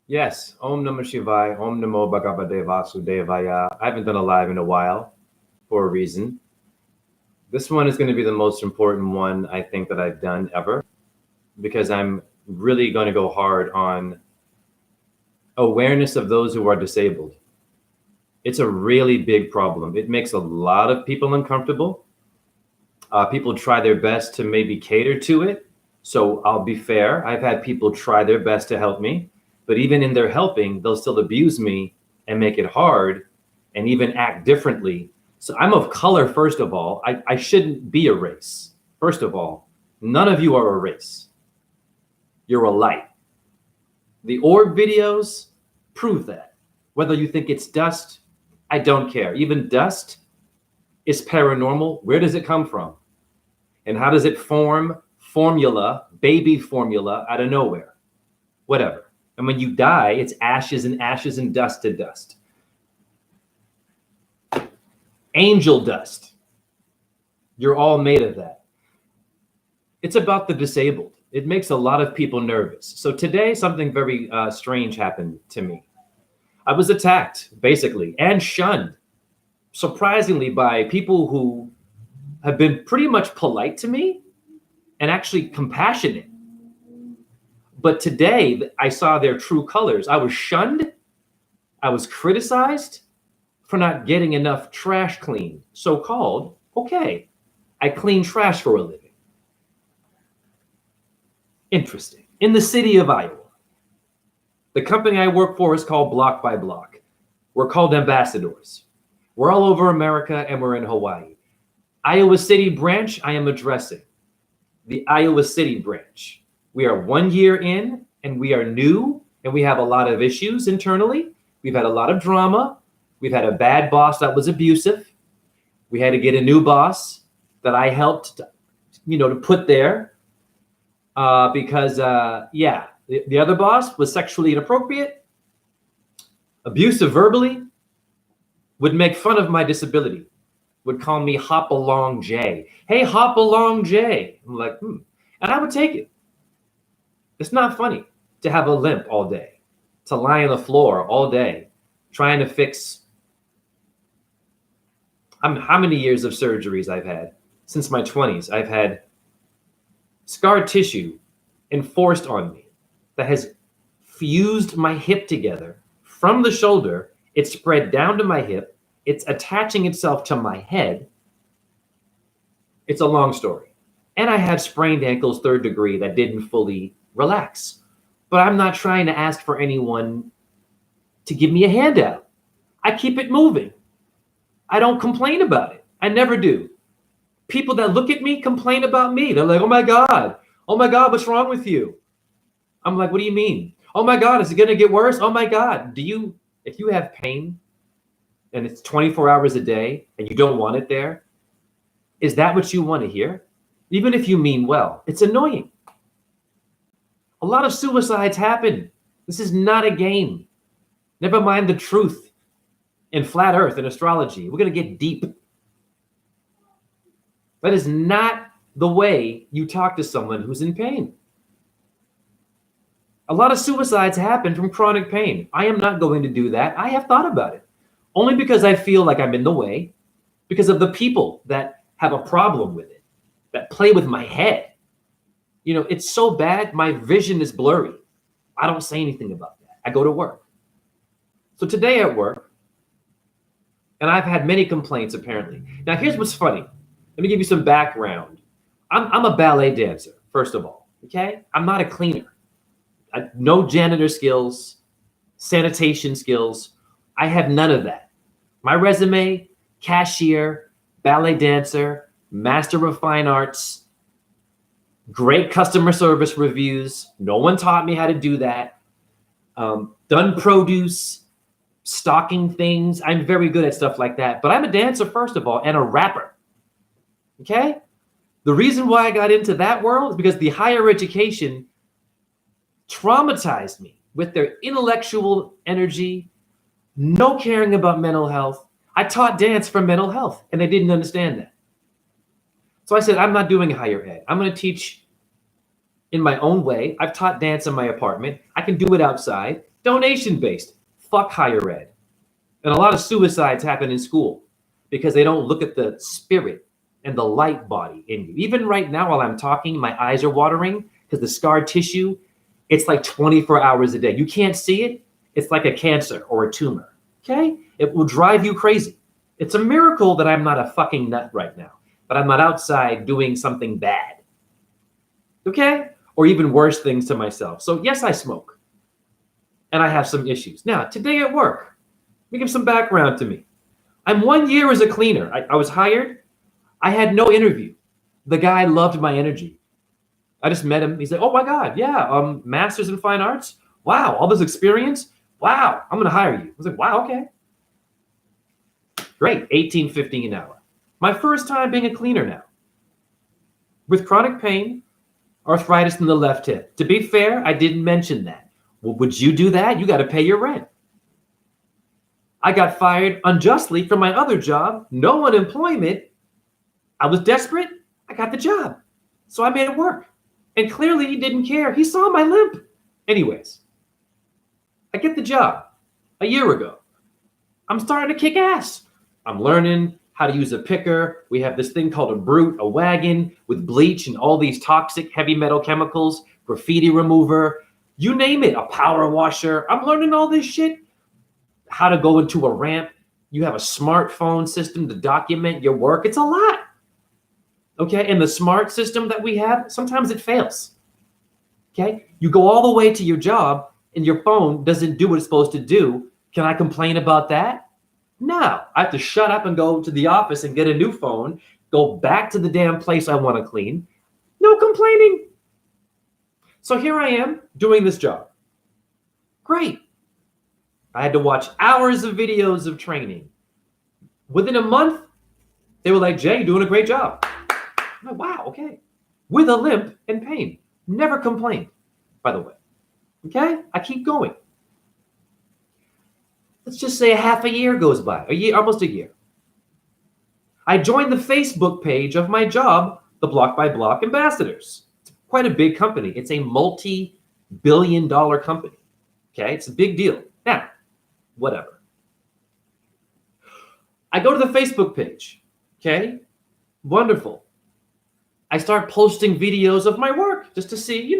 Yes, Om Namah Shivaya, Om Namo Bhagavate Vasudevaya. I haven't done a live in a while for a reason. This one is going to be the most important one I think that I've done ever, because I'm really going to go hard on awareness of those who are disabled. It's a really big problem. It makes a lot of people uncomfortable. People try their best to maybe cater to it. So I'll be fair. I've had people try their best to help me, but even in their helping, they'll still abuse me and make it hard and even act differently. So I'm of color, first of all. I shouldn't be a race. First of all, none of you are a race. You're a light. The orb videos prove that. Whether you think it's dust, I don't care. Even dust is paranormal. Where does it come from? And how does it form formula, baby formula out of nowhere? Whatever. And when you die, it's ashes and ashes and dust to dust. Angel dust. You're all made of that. It's about the disabled. It makes a lot of people nervous. So today, something very strange happened to me. I was attacked, basically, and shunned, surprisingly, by people who have been pretty much polite to me and actually compassionate. But today, I saw their true colors. I was shunned. I was criticized for not getting enough trash cleaned, so-called. Okay, I clean trash for a living. Interesting. In the city of Iowa, the company I work for is called Block by Block. We're called ambassadors. We're all over America and we're in Hawaii. Iowa City branch, I am addressing. The Iowa City branch. We are 1 year in and we are new and we have a lot of issues internally. We've had a lot of drama. We've had a bad boss that was abusive. We had to get a new boss that I helped to put there because the other boss was sexually inappropriate, abusive verbally, would make fun of my disability, would call me Hop Along Jay. Hey, Hop Along Jay. I'm like, And I would take it. It's not funny to have a limp all day, to lie on the floor all day, trying to fix. How many years of surgeries I've had? Since my 20s, I've had scar tissue enforced on me that has fused my hip together from the shoulder. It's spread down to my hip. It's attaching itself to my head. It's a long story. And I have sprained ankles 3rd degree that didn't fully relax. But I'm not trying to ask for anyone to give me a handout. I keep it moving. I don't complain about it. I never do. People that look at me complain about me. They're like, oh my God, what's wrong with you? I'm like, what do you mean? Oh my God, is it going to get worse? Oh my God. If you have pain and it's 24 hours a day and you don't want it there, is that what you want to hear? Even if you mean well, it's annoying. A lot of suicides happen. This is not a game. Never mind the truth in flat earth and astrology. We're going to get deep. That is not the way you talk to someone who's in pain. A lot of suicides happen from chronic pain. I am not going to do that. I have thought about it. Only because I feel like I'm in the way, because of the people that have a problem with it, that play with my head. It's so bad, my vision is blurry. I don't say anything about that. I go to work. So today at work, and I've had many complaints apparently. Now here's what's funny. Let me give you some background. I'm a ballet dancer, first of all, okay? I'm not a cleaner. No janitor skills, sanitation skills. I have none of that. My resume, cashier, ballet dancer, master of fine arts, great customer service reviews. No one taught me how to do that. Done produce, stocking things. I'm very good at stuff like that. But I'm a dancer, first of all, and a rapper. Okay? The reason why I got into that world is because the higher education traumatized me with their intellectual energy, no caring about mental health. I taught dance for mental health, and they didn't understand that. So I said, I'm not doing higher ed. I'm going to teach in my own way. I've taught dance in my apartment. I can do it outside. Donation-based. Fuck higher ed. And a lot of suicides happen in school because they don't look at the spirit and the light body in you. Even right now while I'm talking, my eyes are watering because the scar tissue, it's like 24 hours a day. You can't see it. It's like a cancer or a tumor, okay? It will drive you crazy. It's a miracle that I'm not a fucking nut right now, but I'm not outside doing something bad, okay? Or even worse things to myself. So yes, I smoke and I have some issues. Now, today at work, let me give some background to me. I'm 1 year as a cleaner. I was hired. I had no interview. The guy loved my energy. I just met him. He's like, oh my God, yeah, master's in fine arts. Wow, all this experience. Wow, I'm gonna hire you. I was like, wow, okay. Great, $18.50 an hour. My first time being a cleaner now. With chronic pain, arthritis in the left hip. To be fair, I didn't mention that. Well, would you do that? You gotta pay your rent. I got fired unjustly from my other job, no unemployment. I was desperate. I got the job. So I made it work. And clearly he didn't care. He saw my limp. Anyways, I get the job a year ago. I'm starting to kick ass. I'm learning how to use a picker. We have this thing called a brute, a wagon with bleach and all these toxic heavy metal chemicals, graffiti remover, you name it, a power washer. I'm learning all this shit. How to go into a ramp. You have a smartphone system to document your work. It's a lot. Okay, and the smart system that we have, sometimes it fails. Okay, you go all the way to your job and your phone doesn't do what it's supposed to do. Can I complain about that? No, I have to shut up and go to the office and get a new phone, go back to the damn place I want to clean. No complaining. So here I am doing this job. Great. I had to watch hours of videos of training. Within a month, they were like, Jay, you're doing a great job. I'm like, wow, okay. With a limp and pain. Never complained, by the way. Okay? I keep going. Let's just say a half a year goes by. A year, almost a year. I joined the Facebook page of my job, the Block by Block Ambassadors. It's quite a big company. It's a multi-billion-dollar company. Okay? It's a big deal. Now, whatever. I go to the Facebook page. Okay? Wonderful. I start posting videos of my work just to see,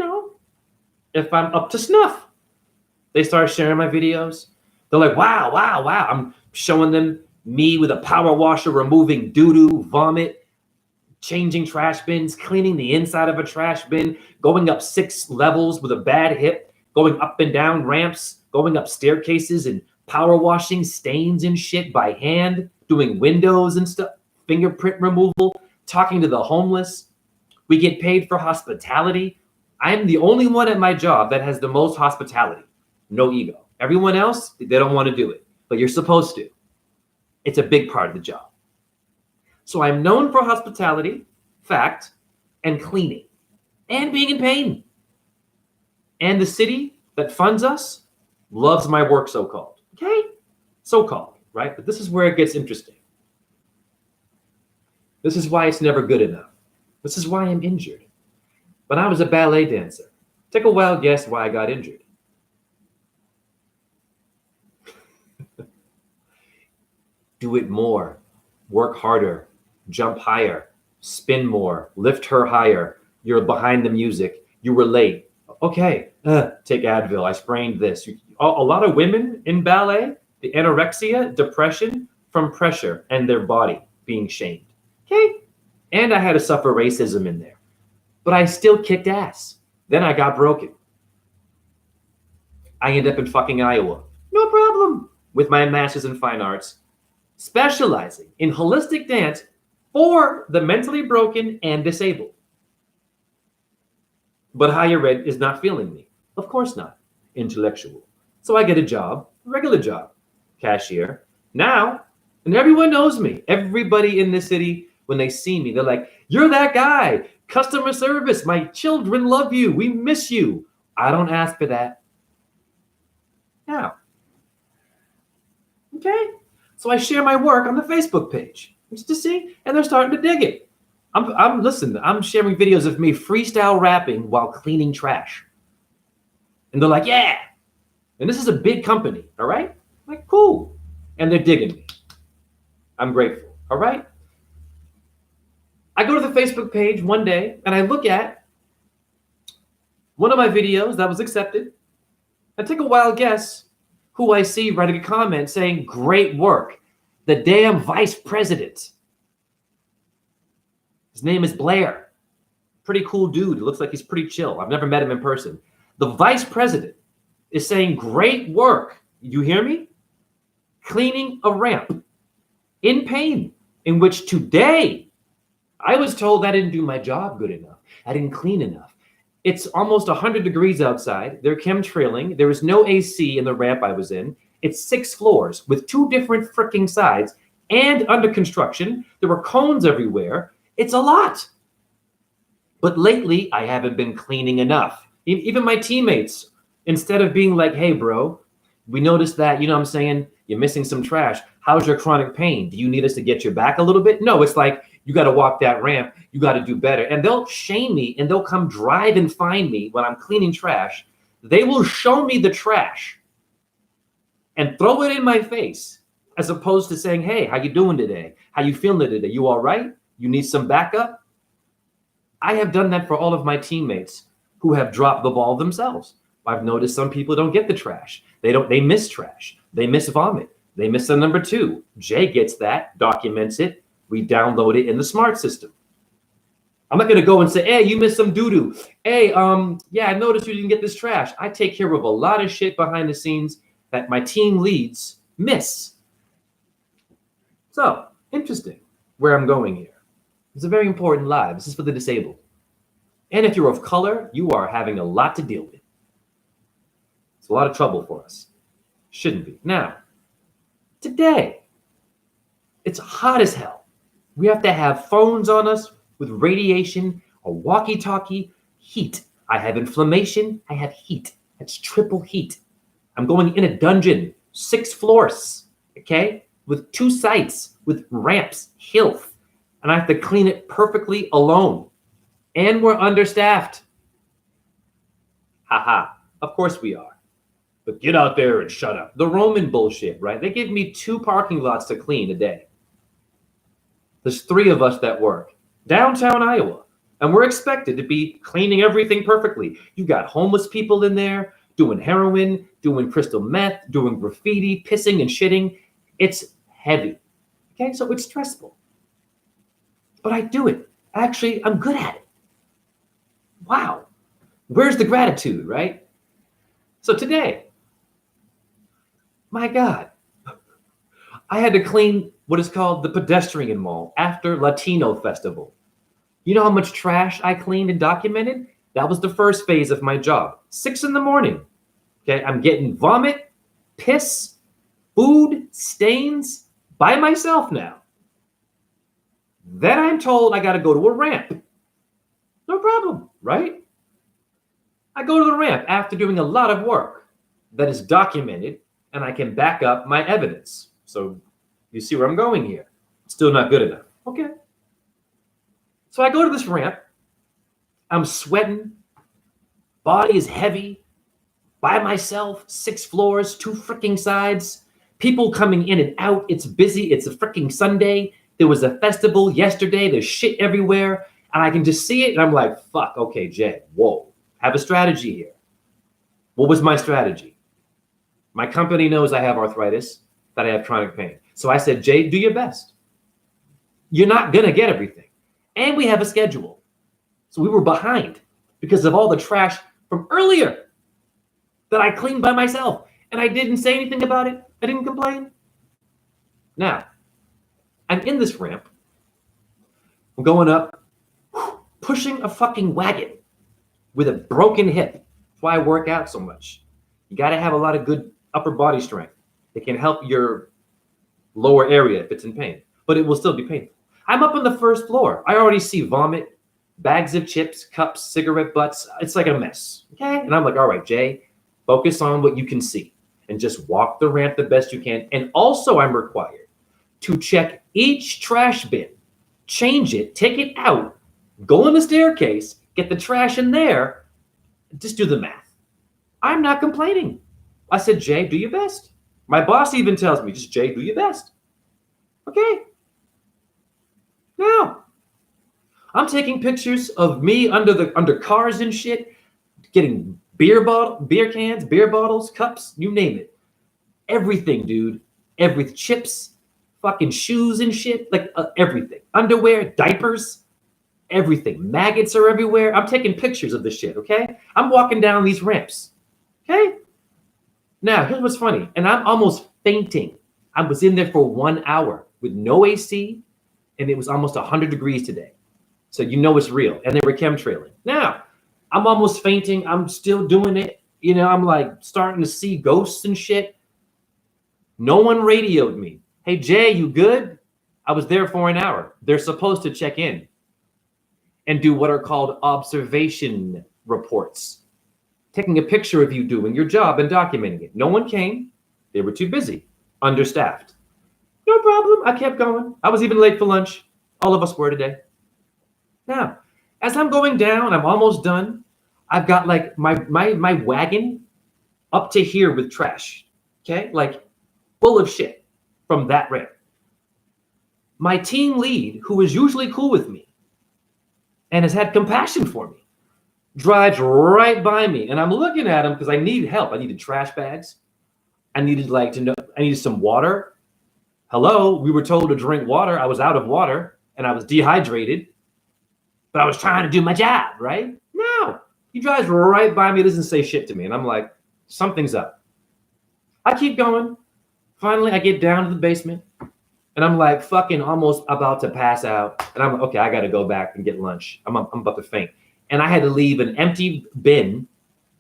if I'm up to snuff. They start sharing my videos. They're like, wow, wow, wow. I'm showing them me with a power washer, removing doo-doo, vomit, changing trash bins, cleaning the inside of a trash bin, going up 6 levels with a bad hip, going up and down ramps, going up staircases and power washing stains and shit by hand, doing windows and stuff, fingerprint removal, talking to the homeless. We get paid for hospitality. I'm the only one at my job that has the most hospitality. No ego. Everyone else, they don't want to do it, but you're supposed to. It's a big part of the job. So I'm known for hospitality, fact, and cleaning, and being in pain. And the city that funds us loves my work, so-called. Okay? So-called, right? But this is where it gets interesting. This is why it's never good enough. This is why I'm injured. When I was a ballet dancer, take a wild guess why I got injured. Do it more, work harder, jump higher, spin more, lift her higher. You're behind the music. You were late. Okay, take Advil. I sprained this. A lot of women in ballet, the anorexia, depression from pressure and their body being shamed. Okay, and I had to suffer racism in there, but I still kicked ass. Then I got broken. I ended up in fucking Iowa. No problem. With my master's in fine arts, specializing in holistic dance for the mentally broken and disabled. But higher ed is not feeling me. Of course not. Intellectual. So I get a job, regular job, cashier. Now, and everyone knows me. Everybody in this city, when they see me, they're like, you're that guy. Customer service. My children love you. We miss you. I don't ask for that. Now. Okay? So I share my work on the Facebook page just to see, and they're starting to dig it. I'm sharing videos of me freestyle rapping while cleaning trash. And they're like, yeah. And this is a big company, all right? Like, cool. And they're digging me. I'm grateful, all right? I go to the Facebook page one day and I look at one of my videos that was accepted. I take a wild guess who I see writing a comment saying, great work. The damn vice president. His name is Blair. Pretty cool dude. It looks like he's pretty chill. I've never met him in person. The vice president is saying, great work. You hear me? Cleaning a ramp in pain, in which today I was told I didn't do my job good enough. I didn't clean enough. It's almost 100 degrees outside. They're chemtrailing. There was no AC in the ramp I was in. It's 6 floors with 2 different freaking sides and under construction. There were cones everywhere. It's a lot. But lately, I haven't been cleaning enough. Even my teammates, instead of being like, hey, bro, we noticed that, you know what I'm saying, you're missing some trash. How's your chronic pain? Do you need us to get your back a little bit? No, it's like, you got to walk that ramp. You got to do better. And they'll shame me and they'll come drive and find me when I'm cleaning trash. They will show me the trash and throw it in my face, as opposed to saying, hey, how you doing today? How you feeling today? You all right? You need some backup? I have done that for all of my teammates who have dropped the ball themselves. I've noticed some people don't get the trash. They miss trash. They miss vomit. They miss the number 2. Jay gets that, documents it. We download it in the smart system. I'm not going to go and say, hey, you missed some doo-doo. Hey, yeah, I noticed you didn't get this trash. I take care of a lot of shit behind the scenes that my team leads miss. So, interesting where I'm going here. It's a very important live. This is for the disabled. And if you're of color, you are having a lot to deal with. It's a lot of trouble for us. Shouldn't be. Now, today, it's hot as hell. We have to have phones on us with radiation, a walkie-talkie, heat. I have inflammation. I have heat. That's triple heat. I'm going in a dungeon, 6 floors, okay, with 2 sites, with ramps, hills, and I have to clean it perfectly alone. And we're understaffed. Haha, of course we are. But get out there and shut up. The Roman bullshit, right? They give me 2 parking lots to clean a day. There's 3 of us that work. Downtown Iowa. And we're expected to be cleaning everything perfectly. You got homeless people in there doing heroin, doing crystal meth, doing graffiti, pissing and shitting. It's heavy. Okay, so it's stressful. But I do it. Actually, I'm good at it. Wow. Where's the gratitude, right? So today, my God, I had to clean what is called the pedestrian mall after Latino Festival. You know how much trash I cleaned and documented? That was the first phase of my job. 6 in the morning. Okay, I'm getting vomit, piss, food, stains by myself now. Then I'm told I got to go to a ramp. No problem, right? I go to the ramp after doing a lot of work that is documented, and I can back up my evidence. So you see where I'm going here. Still not good enough. Okay. So I go to this ramp. I'm sweating. Body is heavy. By myself, 6 floors, 2 freaking sides. People coming in and out. It's busy. It's a freaking Sunday. There was a festival yesterday. There's shit everywhere. And I can just see it. And I'm like, fuck. Okay, Jay. Whoa. Have a strategy here. What was my strategy? My company knows I have arthritis, that I have chronic pain. So I said, Jay, do your best. You're not going to get everything. And we have a schedule. So we were behind because of all the trash from earlier that I cleaned by myself. And I didn't say anything about it. I didn't complain. Now, I'm in this ramp. I'm going up, pushing a fucking wagon with a broken hip. That's why I work out so much. You got to have a lot of good upper body strength. It can help your lower area if it's in pain, but it will still be painful. I'm up on the 1st floor. I already see vomit, bags of chips, cups, cigarette butts. It's like a mess, okay? And I'm like, all right, Jay, focus on what you can see and just walk the ramp the best you can. And also I'm required to check each trash bin, change it, take it out, go on the staircase, get the trash in there, just do the math. I'm not complaining. I said, Jay, do your best. My boss even tells me, just Jay, do your best. Okay. Now, I'm taking pictures of me under cars and shit, getting beer cans, beer bottles, cups, you name it. Everything, dude. Every chips, fucking shoes and shit, like everything. Underwear, diapers, everything. Maggots are everywhere. I'm taking pictures of this shit, okay? I'm walking down these ramps, okay? Now, here's what's funny, and I'm almost fainting. I was in there for 1 hour with no AC, and it was almost 100 degrees today. So you know it's real. And they were chemtrailing. Now, I'm almost fainting. I'm still doing it. You know, I'm like starting to see ghosts and shit. No one radioed me. Hey, Jay, you good? I was there for an hour. They're supposed to check in and do what are called observation reports, taking a picture of you doing your job and documenting it. No one came. They were too busy, understaffed. No problem. I kept going. I was even late for lunch. All of us were today. Now, as I'm going down, I'm almost done. I've got like my wagon up to here with trash, okay? Like full of shit from that ramp. My team lead, who is usually cool with me and has had compassion for me, drives right by me. And I'm looking at him because I need help. I needed trash bags. I needed I needed some water. Hello, we were told to drink water. I was out of water and I was dehydrated, but I was trying to do my job, right? No, he drives right by me, doesn't say shit to me. And I'm like, something's up. I keep going. Finally, I get down to the basement and I'm like fucking almost about to pass out. And I'm okay, I got to go back and get lunch. I'm about to faint. And I had to leave an empty bin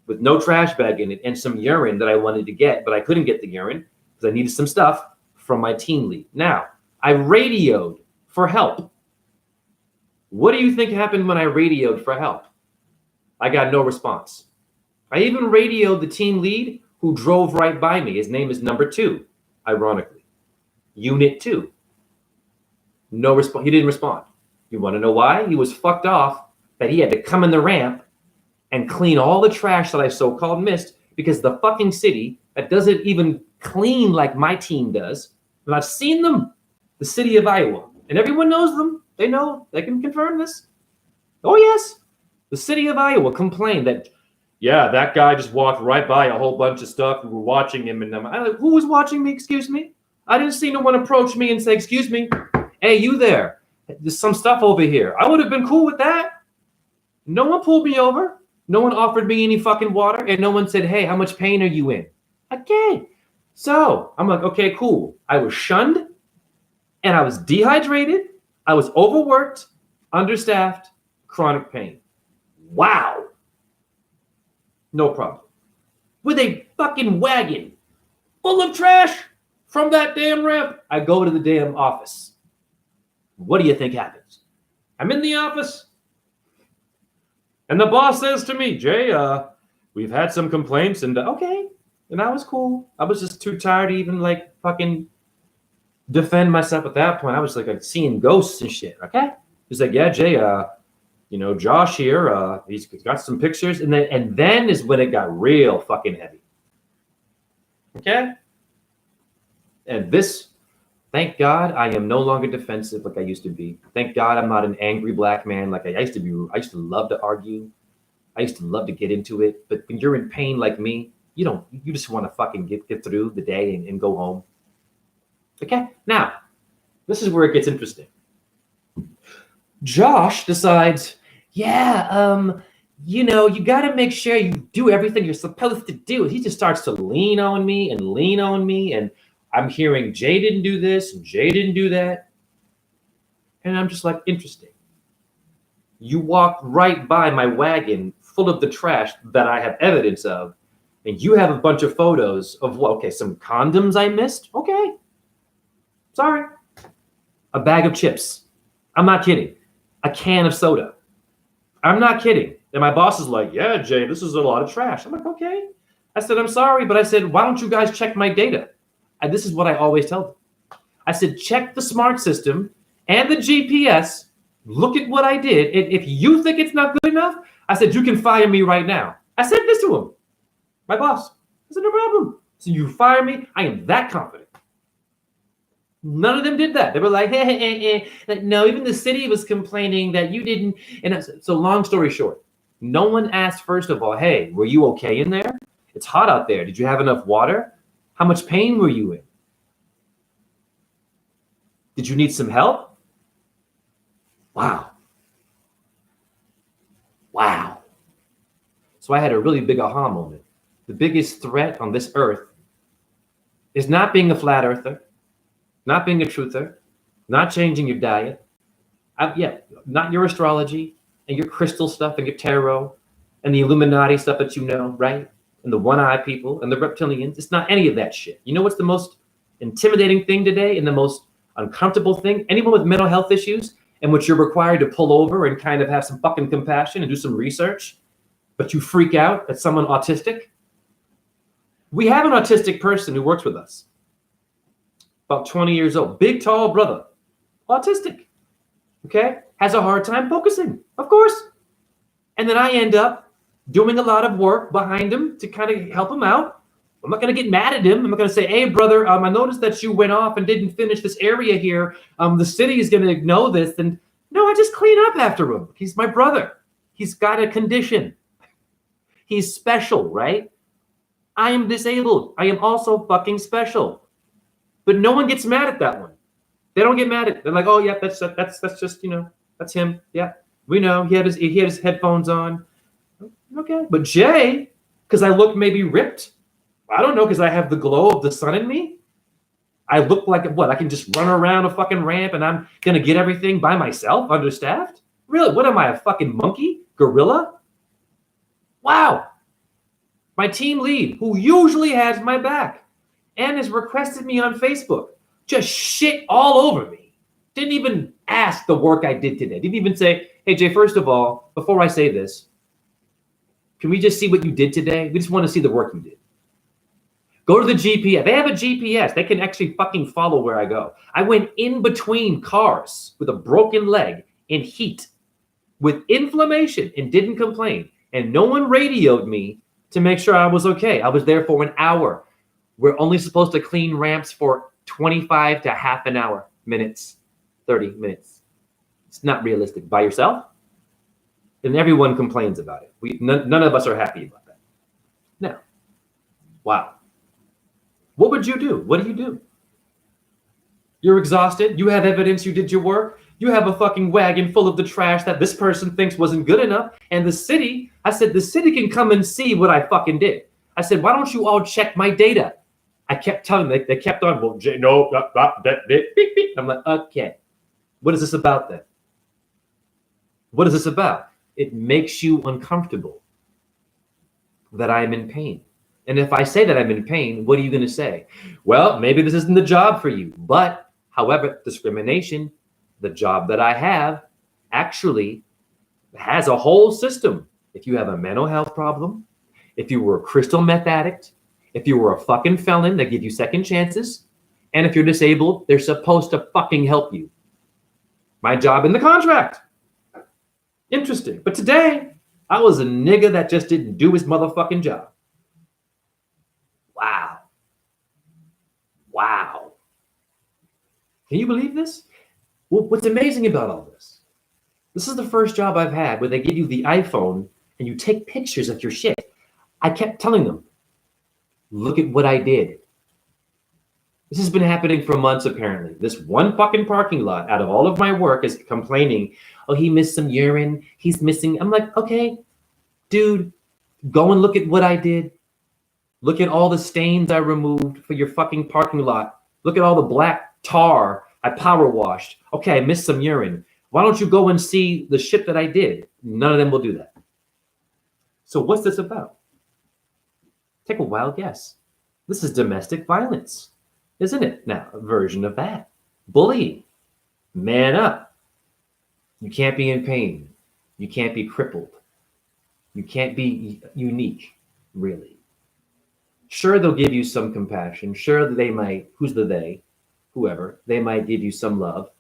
with no trash bag in it and some urine that I wanted to get, but I couldn't get the urine because I needed some stuff from my team lead. Now, I radioed for help. What do you think happened when I radioed for help? I got no response. I even radioed the team lead who drove right by me. His name is number 2, ironically. Unit 2. No response. He didn't respond. You want to know why? He was fucked off that he had to come in the ramp and clean all the trash that I so-called missed because the fucking city that doesn't even clean like my team does, and I've seen them, the city of Iowa, and everyone knows them. They know, they can confirm this. Oh, yes. The city of Iowa complained that, yeah, that guy just walked right by a whole bunch of stuff. We were watching him. And I'm like, who was watching me? Excuse me? I didn't see no one approach me and say, excuse me. Hey, you there. There's some stuff over here. I would have been cool with that. No one pulled me over. No one offered me any fucking water. And no one said, hey, how much pain are you in? Okay. So I'm like, okay, cool. I was shunned and I was dehydrated. I was overworked, understaffed, chronic pain. Wow. No problem. With a fucking wagon full of trash from that damn ramp, I go to the damn office. What do you think happens? I'm in the office, and the boss says to me, Jay, we've had some complaints, and okay. And I was cool. I was just too tired to even like fucking defend myself at that point. I was like seeing ghosts and shit. Okay. He's like, yeah, Jay, you know, Josh here, he's got some pictures. And then is when it got real fucking heavy. Okay. And this, thank God, I am no longer defensive like I used to be. Thank God I'm not an angry black man like I used to be. I used to love to argue. I used to love to get into it. But when you're in pain like me, you just want to fucking get through the day and go home. Okay. Now, this is where it gets interesting. Josh decides, yeah, you know, you got to make sure you do everything you're supposed to do. He just starts to lean on me. And I'm hearing Jay didn't do this and Jay didn't do that. And I'm just like, interesting. You walked right by my wagon full of the trash that I have evidence of. And you have a bunch of photos of what? Okay, some condoms I missed. Okay. Sorry. A bag of chips. I'm not kidding. A can of soda. I'm not kidding. And my boss is like, yeah, Jay, this is a lot of trash. I'm like, okay. I said, I'm sorry, but I said, why don't you guys check my data? And this is what I always tell them. I said, check the smart system and the GPS. Look at what I did. And if you think it's not good enough, I said, you can fire me right now. I said this to him. My boss. I said, no problem. So you fire me? I am that confident. None of them did that. They were like, hey. Like, no, even the city was complaining that you didn't. And so long story short, no one asked, first of all, hey, were you okay in there? It's hot out there. Did you have enough water? How much pain were you in? Did you need some help? Wow. So I had a really big aha moment. The biggest threat on this earth is not being a flat earther, not being a truther, not changing your diet. Not your astrology and your crystal stuff and your tarot and the Illuminati stuff that you know, right? And the one-eye people and the reptilians. It's not any of that shit. You know what's the most intimidating thing today and the most uncomfortable thing? Anyone with mental health issues in which you're required to pull over and kind of have some fucking compassion and do some research, but you freak out at someone autistic? We have an autistic person who works with us, about 20 years old, big, tall brother, autistic, okay? Has a hard time focusing, of course. And then I end up doing a lot of work behind him to kind of help him out. I'm not going to get mad at him. I'm not going to say, hey, brother, I noticed that you went off and didn't finish this area here. The city is going to know this. And no, I just clean up after him. He's my brother. He's got a condition. He's special, right? I am disabled. I am also fucking special. But no one gets mad at that one. They don't get mad at it. They're like, oh, yeah, that's just, that's him. Yeah, we know. He had his headphones on. Okay. But Jay, because I look maybe ripped, I don't know, because I have the glow of the sun in me. I look like what? I can just run around a fucking ramp and I'm going to get everything by myself, understaffed? Really? What am I, a fucking monkey? Gorilla? Wow. My team lead, who usually has my back and has requested me on Facebook, just shit all over me. Didn't even ask the work I did today. Didn't even say, hey, Jay, first of all, before I say this, can we just see what you did today? We just want to see the work you did. Go to the GPS. They have a GPS. They can actually fucking follow where I go. I went in between cars with a broken leg in heat with inflammation and didn't complain. And no one radioed me to make sure I was okay. I was there for an hour. We're only supposed to clean ramps for 25 to half an hour, 30 minutes. It's not realistic. By yourself? And everyone complains about it. None of us are happy about that. No. Wow. What would you do? What do you do? You're exhausted. You have evidence you did your work. You have a fucking wagon full of the trash that this person thinks wasn't good enough. And the city, I said, the city can come and see what I fucking did. I said, why don't you all check my data? I kept telling them, they kept on, well, Jay, no, that, beep, beep. I'm like, okay. What is this about then? What is this about? It makes you uncomfortable that I'm in pain. And if I say that I'm in pain, what are you going to say? Well, maybe this isn't the job for you. But, however, discrimination, the job that I have, actually has a whole system. If you have a mental health problem, if you were a crystal meth addict, if you were a fucking felon, they give you second chances. And if you're disabled, they're supposed to fucking help you. My job in the contract. Interesting. But today, I was a nigga that just didn't do his motherfucking job. Wow. Can you believe this? Well, what's amazing about all this? This is the first job I've had where they give you the iPhone and you take pictures of your shit. I kept telling them, look at what I did. This has been happening for months, apparently. This one fucking parking lot out of all of my work is complaining, oh, he missed some urine. He's missing. I'm like, okay, dude, go and look at what I did. Look at all the stains I removed for your fucking parking lot. Look at all the black tar I power washed. Okay, I missed some urine. Why don't you go and see the shit that I did? None of them will do that. So what's this about? Take a wild guess. This is domestic violence, isn't it? Now, a version of that. Bullying. Man up. You can't be in pain. You can't be crippled. You can't be unique, really. Sure, they'll give you some compassion. Sure, they might, who's the they? Whoever. They might give you some love.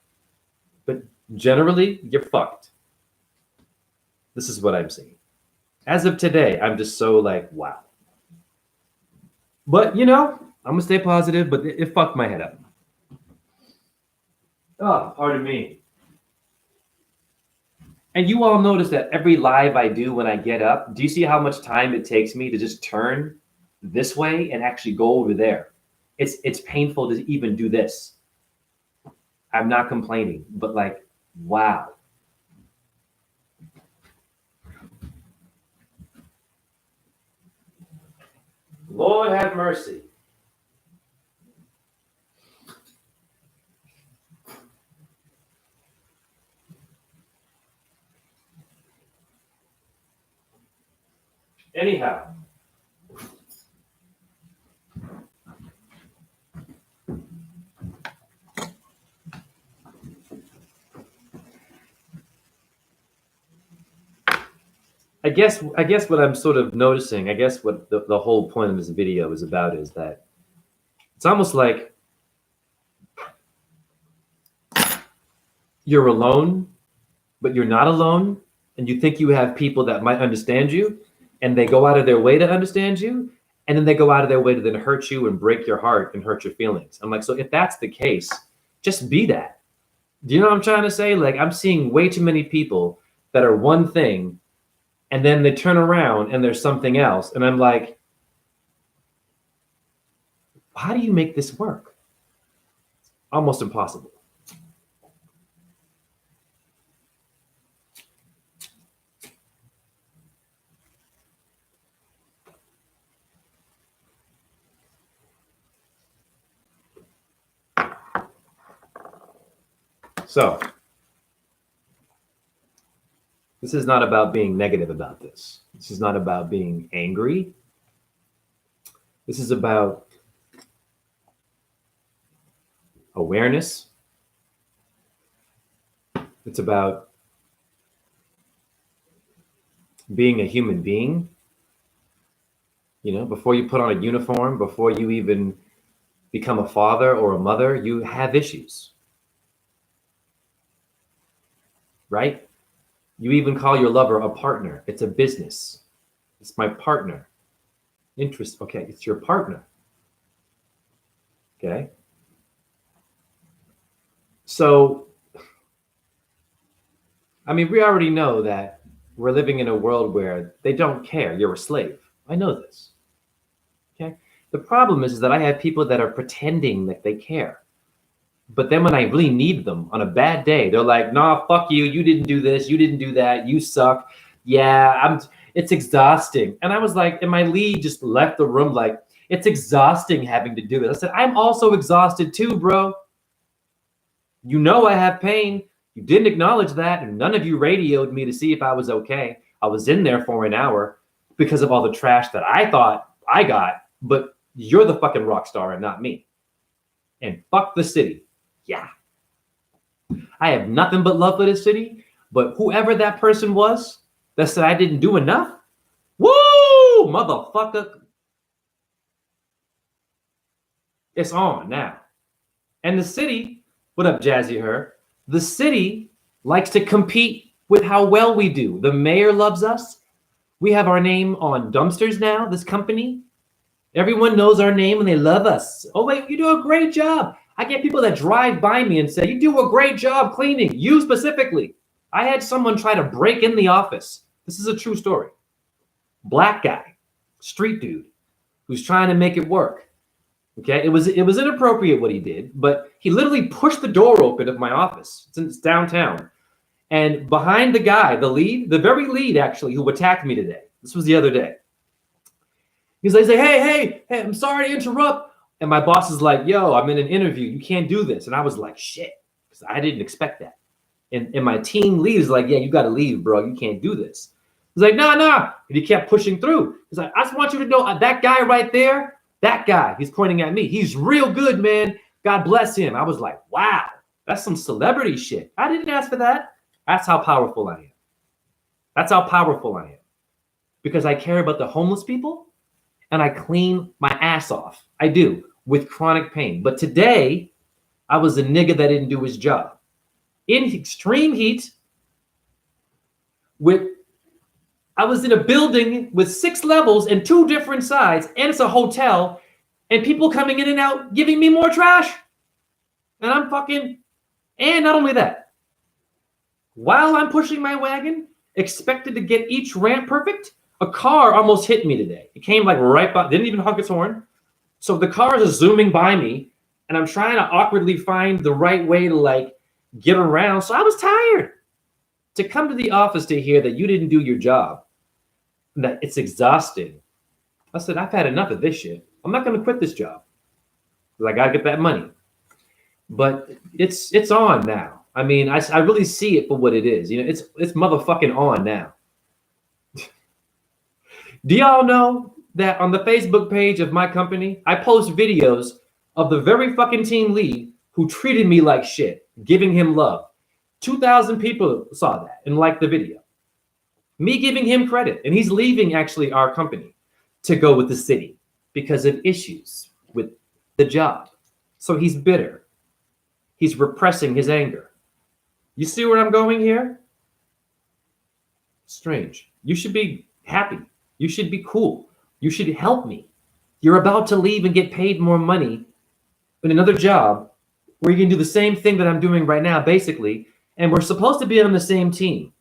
But generally, you're fucked. This is what I'm seeing. As of today, I'm just so like, wow. But you know, I'm gonna stay positive, but it fucked my head up. Oh, pardon me. And you all notice that every live I do when I get up, do you see how much time it takes me to just turn this way and actually go over there? It's painful to even do this. I'm not complaining, but like, wow. Lord have mercy. Anyhow, I guess what I'm sort of noticing, I guess what the whole point of this video is about is that it's almost like you're alone, but you're not alone, and you think you have people that might understand you, and they go out of their way to understand you, and then they go out of their way to then hurt you and break your heart and hurt your feelings. I'm like, so if that's the case, just be that. Do you know what I'm trying to say? Like, I'm seeing way too many people that are one thing, and then they turn around and there's something else, and I'm like, how do you make this work? Almost impossible. So this is not about being negative about this. This is not about being angry. This is about awareness. It's about being a human being. You know, before you put on a uniform, before you even become a father or a mother, you have issues. Right? You even call your lover a partner. It's a business. It's my partner. Interest. Okay, it's your partner. Okay. So, I mean, we already know that we're living in a world where they don't care. You're a slave. I know this. Okay. The problem is that I have people that are pretending that they care. But then when I really need them on a bad day, they're like, nah, fuck you. You didn't do this. You didn't do that. You suck. Yeah, it's exhausting. And I was like, and my lead just left the room like, it's exhausting having to do it. I said, I'm also exhausted too, bro. You know I have pain. You didn't acknowledge that. And none of you radioed me to see if I was okay. I was in there for an hour because of all the trash that I thought I got. But you're the fucking rock star and not me. And fuck the city. Yeah. I have nothing but love for this city, but whoever that person was that said I didn't do enough, woo, motherfucker. It's on now. And the city, what up, Jazzy Her? The city likes to compete with how well we do. The mayor loves us. We have our name on dumpsters now, this company. Everyone knows our name and they love us. Oh, wait, you do a great job. I get people that drive by me and say, you do a great job cleaning. You specifically. I had someone try to break in the office. This is a true story. Black guy, street dude, who's trying to make it work. Okay, it was inappropriate what he did, but he literally pushed the door open of my office. It's downtown. And behind the guy, the very lead actually, who attacked me today. This was the other day. He's like, hey, I'm sorry to interrupt. And my boss is like, yo, I'm in an interview. You can't do this. And I was like, shit, because I didn't expect that. And my team lead is like, yeah, you got to leave, bro. You can't do this. He's like, nah. And he kept pushing through. He's like, I just want you to know that guy right there, that guy, he's pointing at me. He's real good, man. God bless him. I was like, wow, that's some celebrity shit. I didn't ask for that. That's how powerful I am. That's how powerful I am. Because I care about the homeless people and I clean my ass off. I do, with chronic pain. But today, I was a nigga that didn't do his job. In extreme heat, I was in a building with 6 levels and 2 different sides, and it's a hotel, and people coming in and out giving me more trash. And I'm fucking, and not only that, while I'm pushing my wagon, expected to get each ramp perfect, a car almost hit me today. It came like right by, didn't even honk its horn. So the car is zooming by me, and I'm trying to awkwardly find the right way to like get around. So I was tired. To come to the office to hear that you didn't do your job, that it's exhausting. I said, I've had enough of this shit. I'm not going to quit this job. I got to get that money. But it's on now. I mean, I really see it for what it is. You know, it's motherfucking on now. Do y'all know that on the Facebook page of my company, I post videos of the very fucking team lead who treated me like shit, giving him love. 2,000 people saw that and liked the video. Me giving him credit, and he's leaving actually our company to go with the city because of issues with the job. So he's bitter. He's repressing his anger. You see where I'm going here? Strange. You should be happy. You should be cool. You should help me. You're about to leave and get paid more money in another job where you can do the same thing that I'm doing right now, basically, and we're supposed to be on the same team,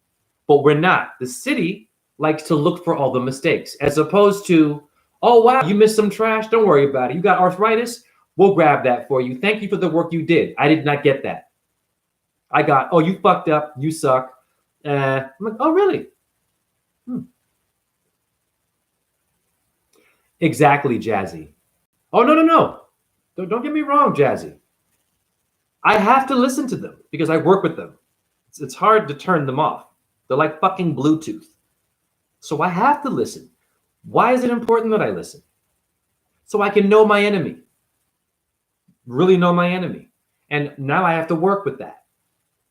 but we're not. The city likes to look for all the mistakes, as opposed to, oh, wow, you missed some trash. Don't worry about it. You got arthritis? We'll grab that for you. Thank you for the work you did. I did not get that. I got, oh, you fucked up. You suck. I'm like, oh, really? Exactly, Jazzy. Oh, no. Don't get me wrong, Jazzy. I have to listen to them because I work with them. It's hard to turn them off. They're like fucking Bluetooth. So I have to listen. Why is it important that I listen? So I can know my enemy. Really know my enemy. And now I have to work with that.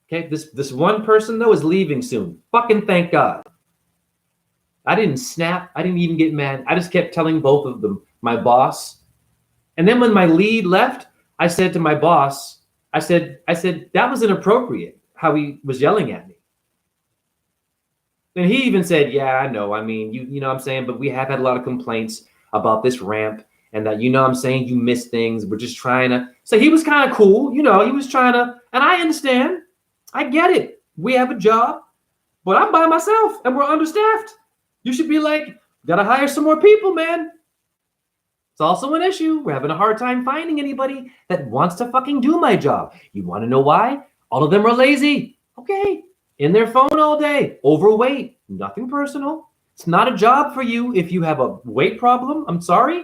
Okay, this one person, though, is leaving soon. Fucking thank God. I didn't snap. I didn't even get mad. I just kept telling both of them, my boss. And then when my lead left, I said to my boss, I said, that was inappropriate, how he was yelling at me. And he even said, yeah, I know. I mean, you know what I'm saying? But we have had a lot of complaints about this ramp and that, you know what I'm saying, you miss things. We're just trying to. So he was kind of cool. You know, he was trying to. And I understand. I get it. We have a job, but I'm by myself and we're understaffed. You should be like, got to hire some more people, man. It's also an issue. We're having a hard time finding anybody that wants to fucking do my job. You want to know why? All of them are lazy. Okay. In their phone all day. Overweight. Nothing personal. It's not a job for you if you have a weight problem. I'm sorry.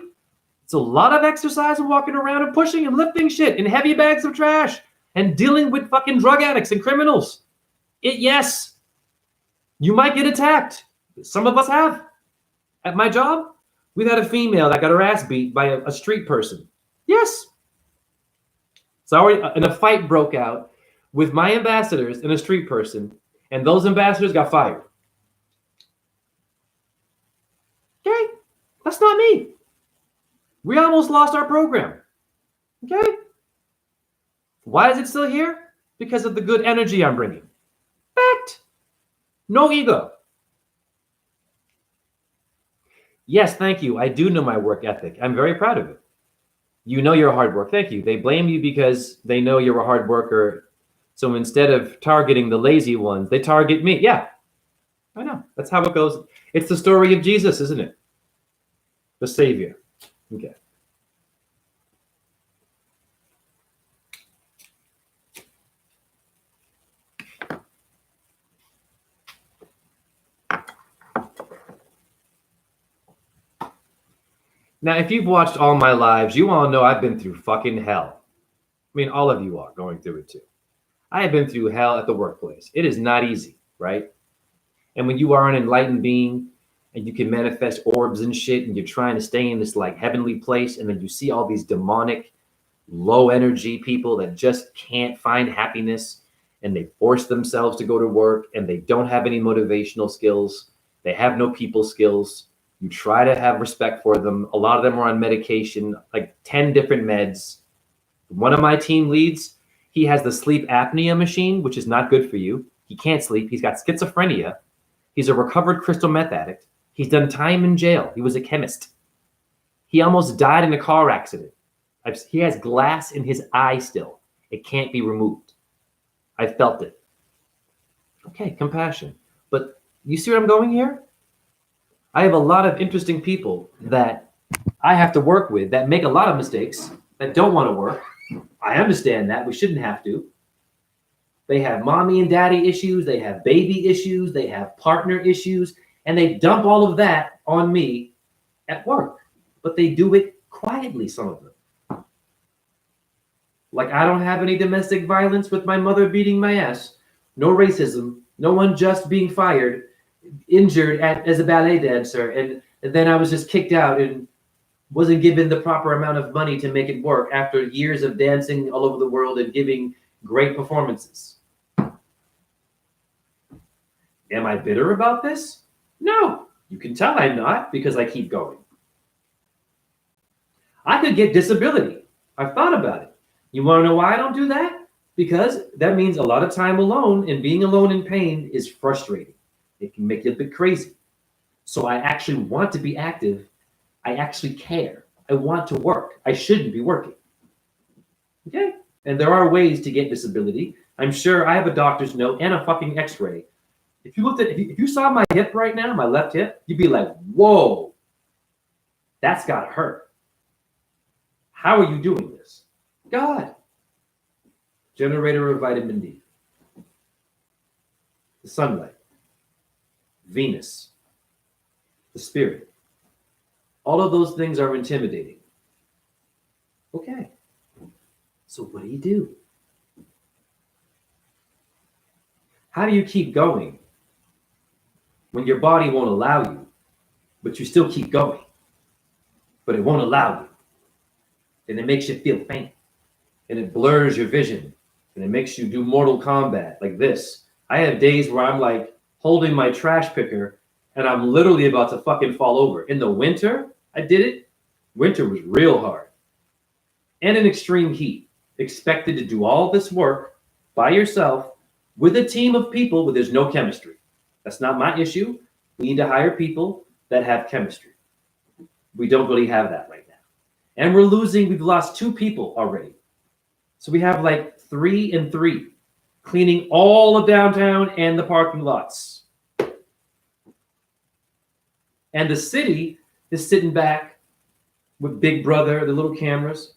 It's a lot of exercise and walking around and pushing and lifting shit in heavy bags of trash and dealing with fucking drug addicts and criminals. Yes, you might get attacked. Some of us have. At my job, we've had a female that got her ass beat by a street person. Yes. And a fight broke out with my ambassadors and a street person, and those ambassadors got fired. Okay? That's not me. We almost lost our program. Okay? Why is it still here? Because of the good energy I'm bringing. Fact. No ego. Yes, thank you. I do know my work ethic. I'm very proud of it. You know your hard work. Thank you. They blame you because they know you're a hard worker. So instead of targeting the lazy ones, they target me. Yeah, I know. That's how it goes. It's the story of Jesus, isn't it? The Savior. Okay. Now, if you've watched all my lives, you all know I've been through fucking hell. I mean, all of you are going through it too. I have been through hell at the workplace. It is not easy, right? And when you are an enlightened being and you can manifest orbs and shit and you're trying to stay in this like heavenly place and then you see all these demonic, low energy people that just can't find happiness and they force themselves to go to work and they don't have any motivational skills. They have no people skills. You try to have respect for them. A lot of them are on medication, like 10 different meds. One of my team leads, he has the sleep apnea machine, which is not good for you. He can't sleep. He's got schizophrenia. He's a recovered crystal meth addict. He's done time in jail. He was a chemist. He almost died in a car accident. He has glass in his eye still. It can't be removed. I felt it. Okay, compassion. But you see where I'm going here? I have a lot of interesting people that I have to work with that make a lot of mistakes, that don't want to work. I understand that. We shouldn't have to. They have mommy and daddy issues. They have baby issues. They have partner issues. And they dump all of that on me at work. But they do it quietly, some of them. Like, I don't have any domestic violence with my mother beating my ass. No racism. No unjust being fired, injured as a ballet dancer. And then I was just kicked out and wasn't given the proper amount of money to make it work after years of dancing all over the world and giving great performances. Am I bitter about this? No. You can tell I'm not, because I keep going. I could get disability. I've thought about it. You want to know why I don't do that? Because that means a lot of time alone, and being alone in pain is frustrating. It can make you a bit crazy. So I actually want to be active. I actually care. I want to work. I shouldn't be working. Okay? And there are ways to get disability. I'm sure I have a doctor's note and a fucking x-ray. If you saw my hip right now, my left hip, you'd be like, whoa, that's got to hurt. How are you doing this? God. Generator of vitamin D. The sunlight. Venus. The spirit. All of those things are intimidating. Okay. So what do? How do you keep going when your body won't allow you, but you still keep going, but it won't allow you? And it makes you feel faint, and it blurs your vision, and it makes you do Mortal Kombat like this. I have days where I'm like holding my trash picker, and I'm literally about to fucking fall over. In the winter, I did it. Winter was real hard. And in extreme heat. Expected to do all this work by yourself with a team of people where there's no chemistry. That's not my issue. We need to hire people that have chemistry. We don't really have that right now. And we've lost 2 people already. So we have like 3 and 3 cleaning all of downtown and the parking lots. And the city is sitting back with Big Brother, the little cameras,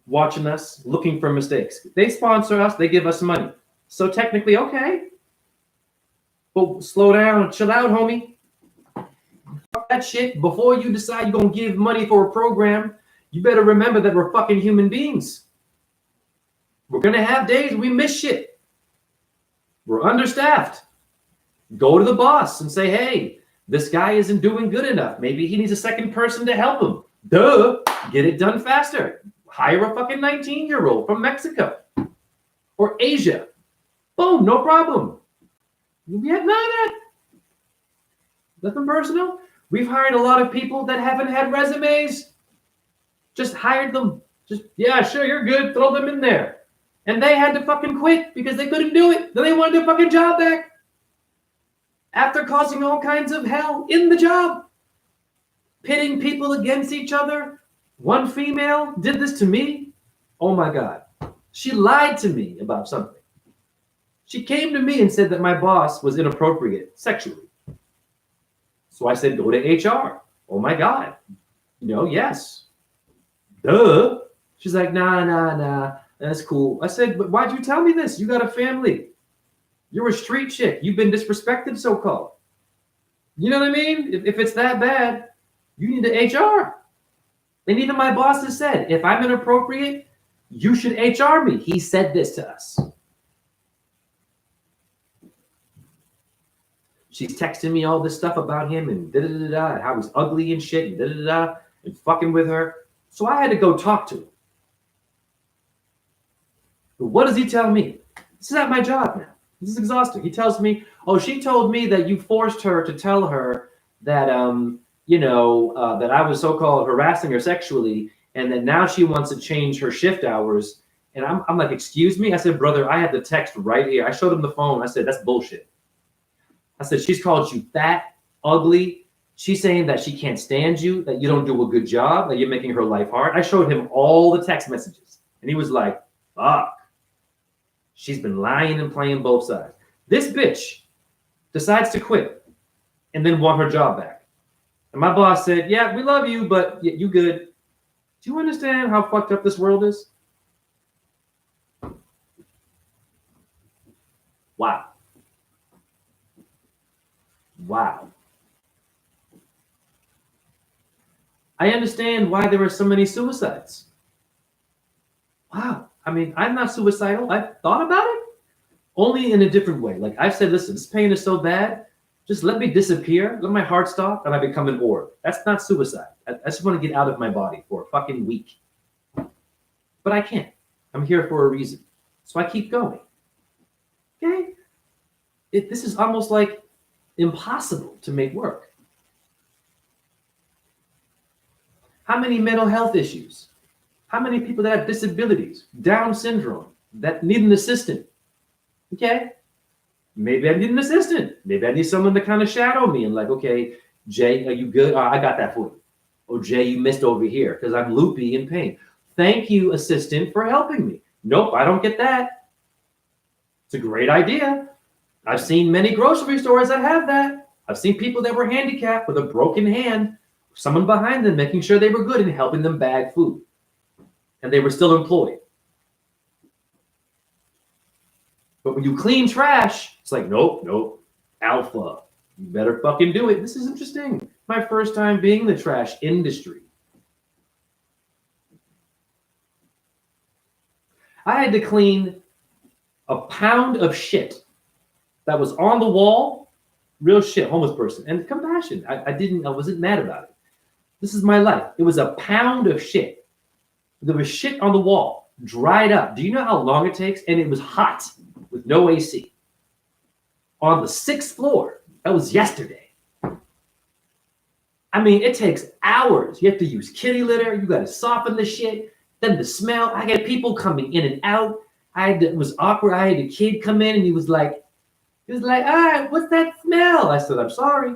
watching us, looking for mistakes. They sponsor us, they give us money. So technically, okay. But slow down, chill out, homie. Fuck that shit. Before you decide you're going to give money for a program, you better remember that we're fucking human beings. We're going to have days we miss shit. We're understaffed. Go to the boss and say, hey, this guy isn't doing good enough. Maybe he needs a second person to help him. Duh. Get it done faster. Hire a fucking 19-year-old from Mexico or Asia. Boom, no problem. We have none of that. Nothing personal. We've hired a lot of people that haven't had resumes. Just hired them. Just, yeah, sure, you're good. Throw them in there. And they had to fucking quit because they couldn't do it. Then they wanted their fucking job back. After causing all kinds of hell in the job. Pitting people against each other. One female did this to me. Oh my God. She lied to me about something. She came to me and said that my boss was inappropriate sexually. So I said, go to HR. Oh my God. Yes. Duh. She's like, nah. That's cool. I said, but why'd you tell me this? You got a family. You're a street chick. You've been disrespected, so-called. You know what I mean? If it's that bad, you need to HR. And even my boss has said, if I'm inappropriate, you should HR me. He said this to us. She's texting me all this stuff about him and da-da-da-da, and how he's ugly and shit and da-da-da-da, and fucking with her. So I had to go talk to him. But what does he tell me? This is not my job now. This is exhausting. He tells me, oh, she told me that you forced her to tell her that, that I was so-called harassing her sexually, and that now she wants to change her shift hours. And I'm like, excuse me? I said, brother, I had the text right here. I showed him the phone. I said, that's bullshit. I said, she's called you fat, ugly, She's saying that she can't stand you, that you don't do a good job, that you're making her life hard. I showed him all the text messages, and he was like, fuck. She's been lying and playing both sides. This bitch decides to quit and then want her job back. And my boss said, yeah, we love you, but you good. Do you understand how fucked up this world is? Wow. Wow. I understand why there are so many suicides. Wow. I mean, I'm not suicidal. I've thought about it, only in a different way. Like I've said, listen, this pain is so bad. Just let me disappear. Let my heart stop, and I become an orb. That's not suicide. I just want to get out of my body for a fucking week. But I can't. I'm here for a reason. So I keep going. Okay? This is almost like impossible to make work. How many mental health issues? How many people that have disabilities, Down syndrome, that need an assistant? Okay? Maybe I need an assistant. Maybe I need someone to kind of shadow me and like, okay, Jay, are you good? I got that for you. Oh, Jay, you missed over here because I'm loopy in pain. Thank you, assistant, for helping me. Nope, I don't get that. It's a great idea. I've seen many grocery stores that have that. I've seen people that were handicapped with a broken hand, someone behind them making sure they were good and helping them bag food. And they were still employed. But when you clean trash, it's like, nope, alpha. You better fucking do it. This is interesting. My first time being in the trash industry. I had to clean a pound of shit that was on the wall. Real shit, homeless person. And compassion. I wasn't mad about it. This is my life. It was a pound of shit. There was shit on the wall, dried up. Do you know how long it takes? And it was hot with no AC. On the 6th floor. That was yesterday. I mean, it takes hours. You have to use kitty litter. You got to soften the shit. Then the smell. I got people coming in and out. It was awkward. I had a kid come in and he was like, all right, what's that smell? I said, I'm sorry.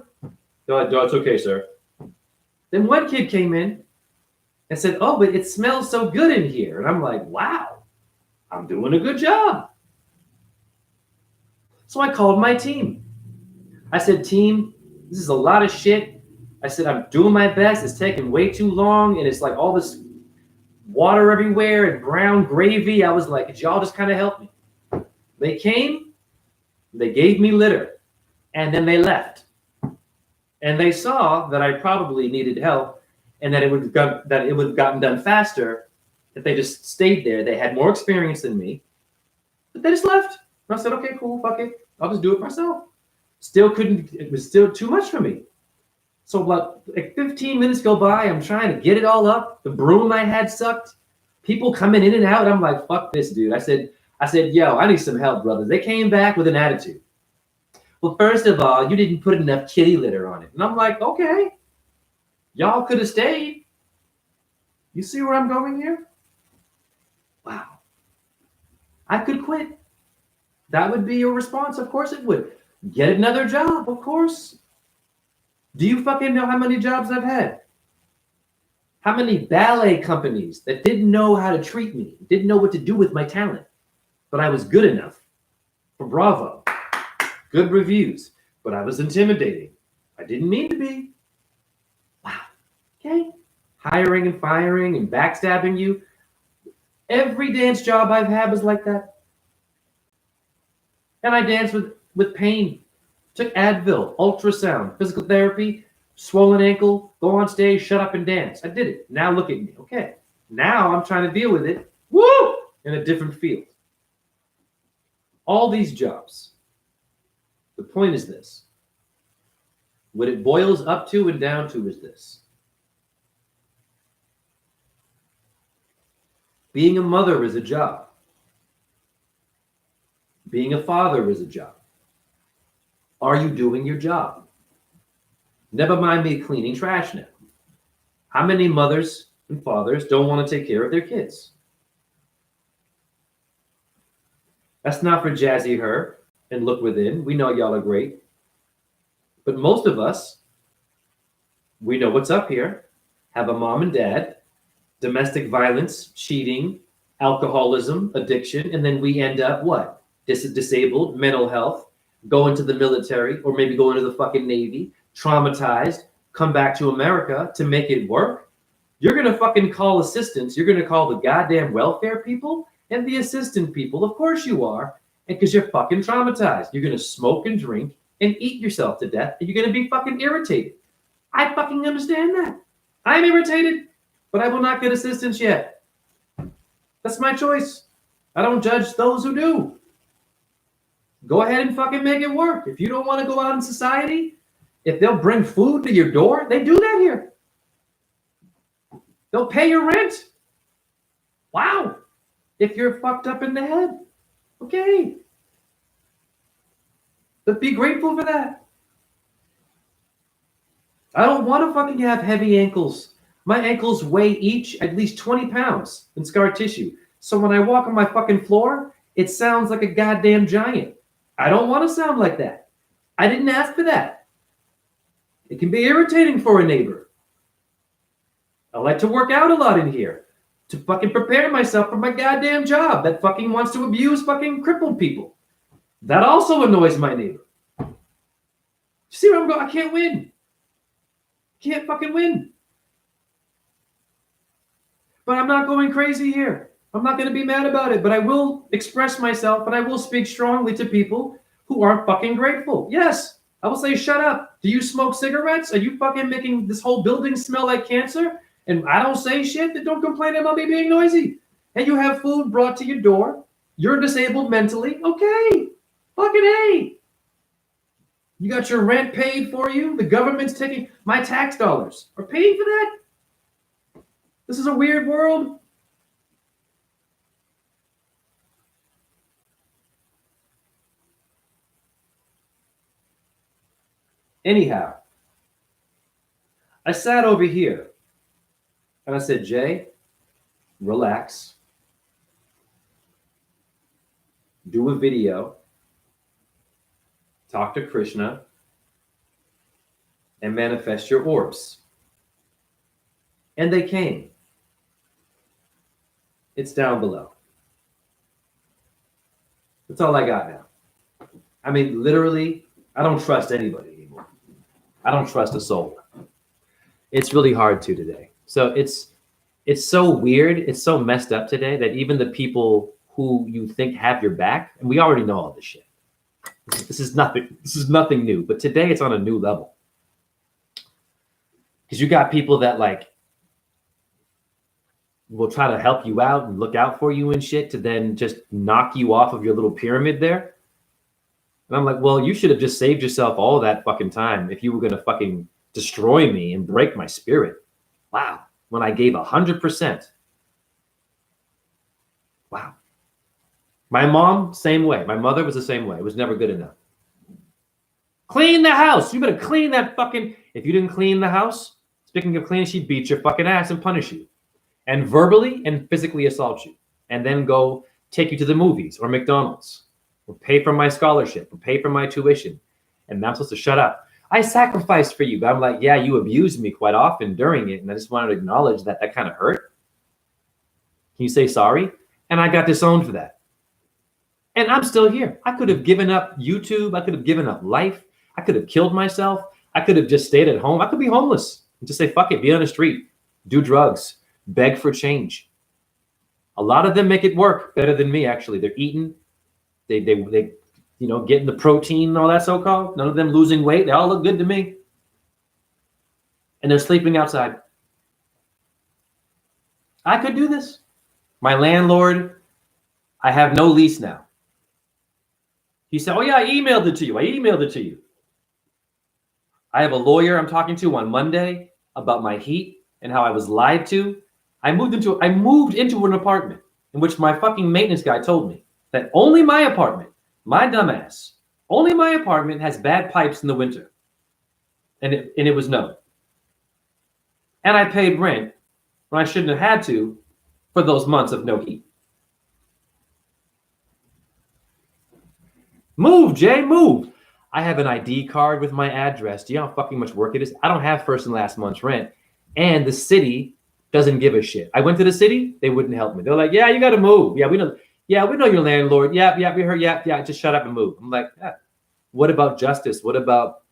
No, it's okay, sir. Then one kid came in and said, oh, but it smells so good in here. And I'm like, wow, I'm doing a good job. So I called my team. I said, team, this is a lot of shit. I said, I'm doing my best. It's taking way too long. And it's like all this water everywhere and brown gravy. I was like, could y'all just kind of help me? They came, they gave me litter, and then they left. And they saw that I probably needed help and that it would have gotten done faster if they just stayed there. They had more experience than me, but they just left. And I said, okay, cool, fuck it. I'll just do it myself. It was still too much for me. So like 15 minutes go by, I'm trying to get it all up. The broom I had sucked. People coming in and out. I'm like, fuck this, dude. I said, yo, I need some help, brothers. They came back with an attitude. Well, first of all, you didn't put enough kitty litter on it. And I'm like, okay, y'all could have stayed. You see where I'm going here? Wow. I could quit. That would be your response. Of course it would. Get another job, of course. Do you fucking know how many jobs I've had? How many ballet companies that didn't know how to treat me, didn't know what to do with my talent, but I was good enough for Bravo. Good reviews, but I was intimidating. I didn't mean to be. Wow. Okay. Hiring and firing and backstabbing you. Every dance job I've had was like that. And I danced with pain. Took Advil, ultrasound, physical therapy, swollen ankle, go on stage, shut up and dance. I did it. Now look at me. Okay. Now I'm trying to deal with it. Woo! In a different field. All these jobs. The point is this. What it boils up to and down to is this. Being a mother is a job. Being a father is a job. Are you doing your job? Never mind me cleaning trash now. How many mothers and fathers don't want to take care of their kids? That's not for Jazzy Her and Look Within. We know y'all are great. But most of us We know what's up here. Have a mom and dad, domestic violence, cheating, alcoholism, addiction, and then we end up what? Disabled, mental health, go into the military, or maybe go into the fucking Navy, traumatized, come back to America to make it work. You're gonna fucking call assistance. You're gonna call the goddamn welfare people and the assistant people. Of course you are, and because you're fucking traumatized. You're gonna smoke and drink and eat yourself to death, and you're gonna be fucking irritated. I fucking understand that. I'm irritated, but I will not get assistance yet. That's my choice. I don't judge those who do. Go ahead and fucking make it work. If you don't want to go out in society, if they'll bring food to your door, they do that here. They'll pay your rent. Wow. If you're fucked up in the head, okay. But be grateful for that. I don't want to fucking have heavy ankles. My ankles weigh each at least 20 pounds in scar tissue. So when I walk on my fucking floor, it sounds like a goddamn giant. I don't want to sound like that. I didn't ask for that. It can be irritating for a neighbor. I like to work out a lot in here to fucking prepare myself for my goddamn job that fucking wants to abuse fucking crippled people. That also annoys my neighbor. You see where I'm going? I can't win. Can't fucking win. But I'm not going crazy here. I'm not going to be mad about it, but I will express myself and I will speak strongly to people who aren't fucking grateful. Yes, I will say, shut up. Do you smoke cigarettes? Are you fucking making this whole building smell like cancer? And I don't say shit, then don't complain about me being noisy. And you have food brought to your door. You're disabled mentally. Okay. Fucking hey. You got your rent paid for you. The government's taking my tax dollars are paying for that. This is a weird world. Anyhow, I sat over here and I said, Jay, relax. Do a video. Talk to Krishna and manifest your orbs. And they came. It's down below. That's all I got now. I mean, literally, I don't trust anybody anymore. I don't trust a soul. It's really hard to today. So it's so weird. It's so messed up today that even the people who you think have your back, and we already know all this shit. This is nothing new. But today it's on a new level. Because you got people that like will try to help you out and look out for you and shit to then just knock you off of your little pyramid there. And I'm like, well, you should have just saved yourself all that fucking time if you were going to fucking destroy me and break my spirit. Wow. When I gave 100%. Wow. My mom, same way. My mother was the same way. It was never good enough. Clean the house. You better clean that fucking... If you didn't clean the house, speaking of cleaning, she'd beat your fucking ass and punish you. And verbally and physically assault you. And then go take you to the movies or McDonald's. Or pay for my scholarship. Or pay for my tuition. And I'm supposed to shut up. I sacrificed for you. But I'm like, yeah, you abused me quite often during it. And I just wanted to acknowledge that that kind of hurt. Can you say sorry? And I got disowned for that. And I'm still here. I could have given up YouTube. I could have given up life. I could have killed myself. I could have just stayed at home. I could be homeless and just say, fuck it, be on the street, do drugs, beg for change. A lot of them make it work better than me, actually. They're eating. They getting the protein and all that so-called. None of them losing weight. They all look good to me. And they're sleeping outside. I could do this. My landlord, I have no lease now. He said, oh yeah, I emailed it to you. I have a lawyer I'm talking to on Monday about my heat and how I was lied to. I moved into an apartment in which my fucking maintenance guy told me that only my apartment, my dumbass, only my apartment has bad pipes in the winter. And it was no. And I paid rent when I shouldn't have had to for those months of no heat. Move, Jay, move. I have an ID card with my address. Do you know how fucking much work it is? I don't have first and last month's rent. And the city doesn't give a shit. I went to the city, they wouldn't help me. They're like, yeah, you got to move. Yeah, we know your landlord. Yeah, we heard. Yeah, just shut up and move. I'm like, yeah. What about justice? What about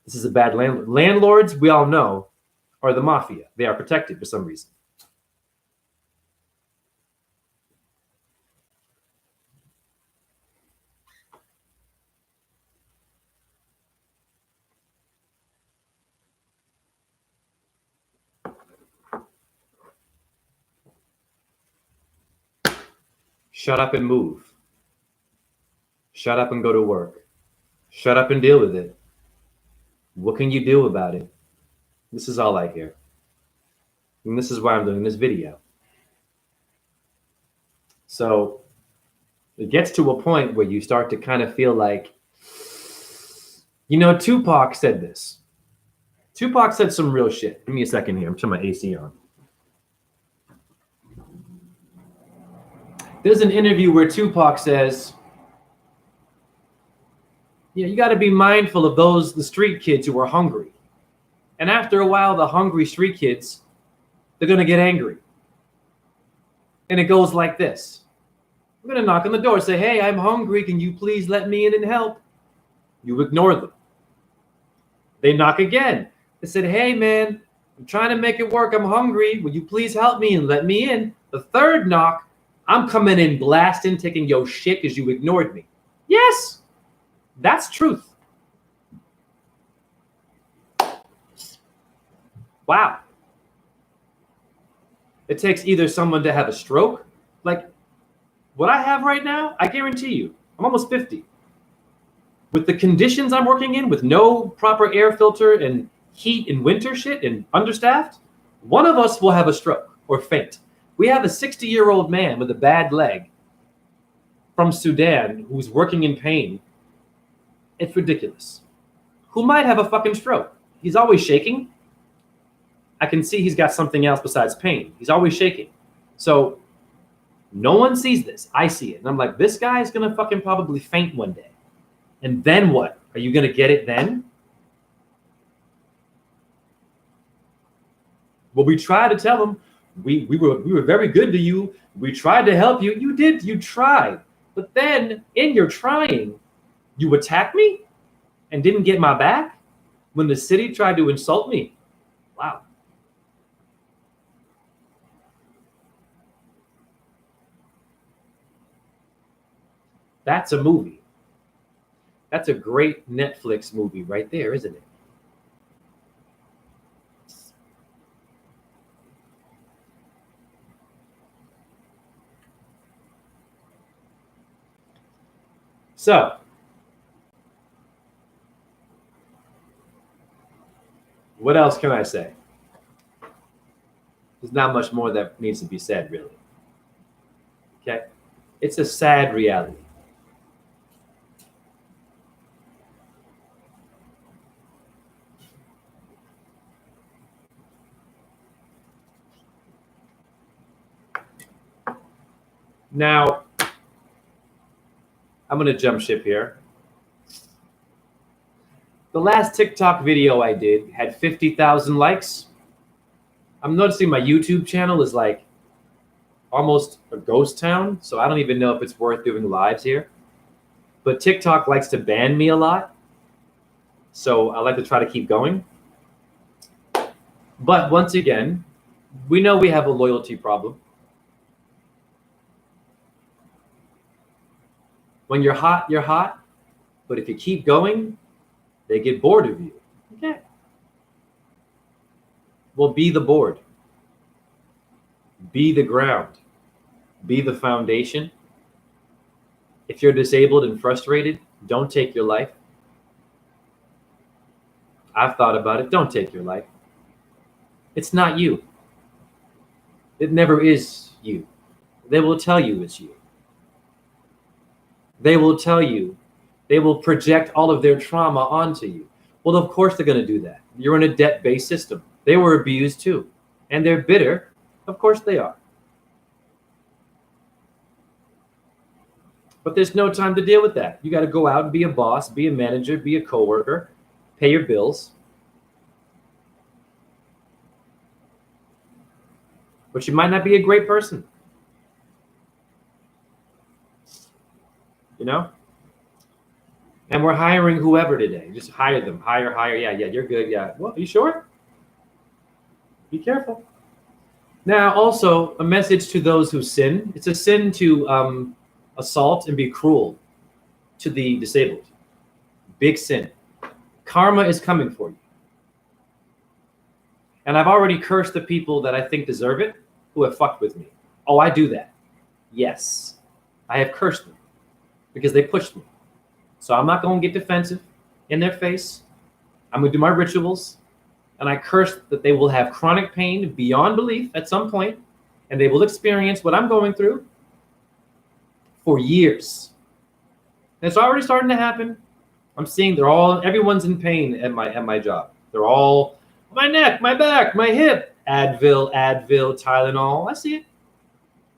this is a bad landlord? Landlords, we all know, are the mafia. They are protected for some reason. Shut up and move. Shut up and go to work. Shut up and deal with it. What can you do about it? This is all I hear. And this is why I'm doing this video. So it gets to a point where you start to kind of feel like, Tupac said this. Tupac said some real shit. Give me a second here. I'm turning my AC on. There's an interview where Tupac says, you got to be mindful of the street kids who are hungry. And after a while, the hungry street kids, they're going to get angry. And it goes like this. I'm going to knock on the door, say, hey, I'm hungry. Can you please let me in and help? You ignore them. They knock again. They said, hey, man, I'm trying to make it work. I'm hungry. Will you please help me and let me in? The third knock, I'm coming in blasting, taking your shit because you ignored me. Yes, that's truth. Wow. It takes either someone to have a stroke, like what I have right now, I guarantee you, I'm almost 50. With the conditions I'm working in, with no proper air filter and heat and winter shit and understaffed, one of us will have a stroke or faint. We have a 60-year-old man with a bad leg from Sudan who's working in pain. It's ridiculous. Who might have a fucking stroke. He's always shaking. I can see he's got something else besides pain. He's always shaking. So no one sees this. I see it. And I'm like, this guy is going to fucking probably faint one day. And then what? Are you going to get it then? Well, we tried to tell him we were very good to you. We tried to help you. You tried. But then in your trying, you attacked me and didn't get my back when the city tried to insult me. Wow. That's a movie. That's a great Netflix movie right there, isn't it? So, what else can I say? There's not much more that needs to be said, really. Okay? It's a sad reality. Now, I'm going to jump ship here. The last TikTok video I did had 50,000 likes. I'm noticing my YouTube channel is like almost a ghost town, so I don't even know if it's worth doing lives here. But TikTok likes to ban me a lot, so I like to try to keep going. But once again, we know we have a loyalty problem. When you're hot, you're hot. But if you keep going, they get bored of you. Okay. Well, be the board. Be the ground. Be the foundation. If you're disabled and frustrated, don't take your life. I've thought about it. Don't take your life. It's not you. It never is you. They will tell you it's you. They will tell you, they will project all of their trauma onto you. Well, of course they're going to do that. You're in a debt-based system. They were abused too. And they're bitter. Of course they are. But there's no time to deal with that. You got to go out and be a boss, be a manager, be a coworker, pay your bills. But you might not be a great person. You know? And we're hiring whoever today. Just hire them. Hire. Yeah, you're good. Yeah. Well, are you sure? Be careful. Now, also, a message to those who sin. It's a sin to assault and be cruel to the disabled. Big sin. Karma is coming for you. And I've already cursed the people that I think deserve it who have fucked with me. Oh, I do that. Yes. I have cursed them because they pushed me. So I'm not going to get defensive in their face. I'm going to do my rituals. And I curse that they will have chronic pain beyond belief at some point, and they will experience what I'm going through for years. And it's already starting to happen. I'm seeing everyone's in pain at my job. They're all, my neck, my back, my hip, Advil, Tylenol. I see it.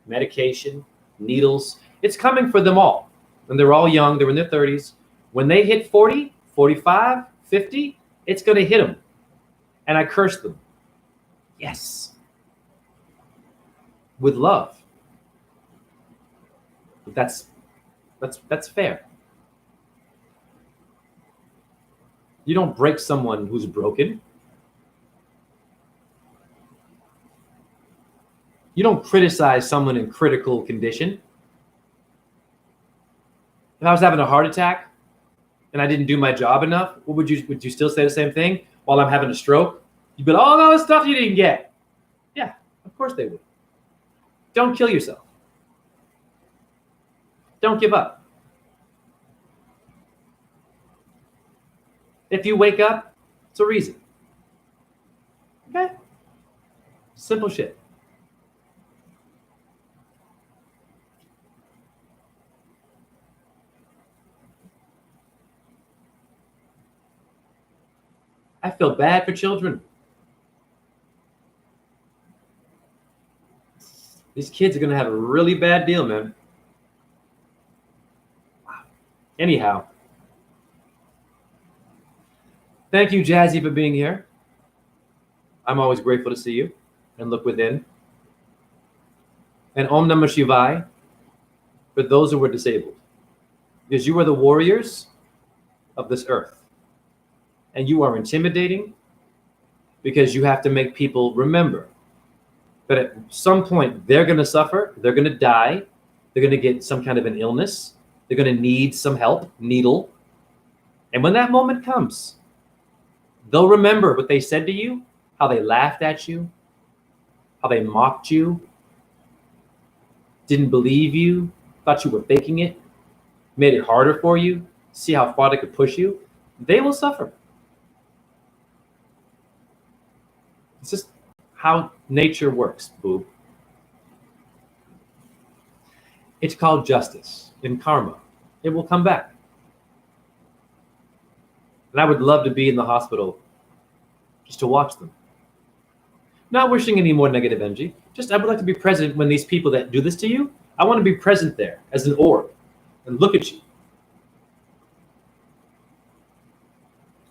Medication, needles. It's coming for them all. And they're all young. They're in their 30s. When they hit 40, 45, 50, it's going to hit them. And I curse them. Yes. With love. But that's fair. You don't break someone who's broken. You don't criticize someone in critical condition. If I was having a heart attack and I didn't do my job enough, would you still say the same thing? While I'm having a stroke, you'd be like, oh, all the stuff you didn't get. Yeah, of course they would. Don't kill yourself. Don't give up. If you wake up, it's a reason. Okay? Simple shit. I feel bad for children. These kids are going to have a really bad deal, man. Wow. Anyhow, thank you, Jazzy, for being here. I'm always grateful to see you and look within. And Om Namah Shivaya for those who were disabled. Because you are the warriors of this earth. And you are intimidating because you have to make people remember that at some point they're going to suffer, they're going to die, they're going to get some kind of an illness, they're going to need some help, needle. And when that moment comes, they'll remember what they said to you, how they laughed at you, how they mocked you, didn't believe you, thought you were faking it, made it harder for you, see how far they could push you. They will suffer. It's just how nature works, boo. It's called justice and karma. It will come back. And I would love to be in the hospital just to watch them. Not wishing any more negative energy. Just I would like to be present when these people that do this to you, I want to be present there as an orb and look at you.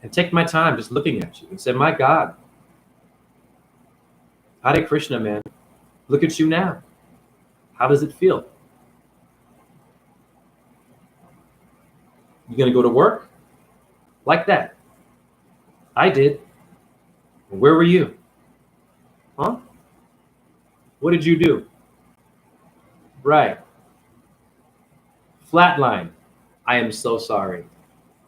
And take my time just looking at you and say, my God, Hare Krishna, man, look at you now. How does it feel? You gonna go to work? Like that. I did. Where were you? Huh? What did you do? Right. Flatline. I am so sorry.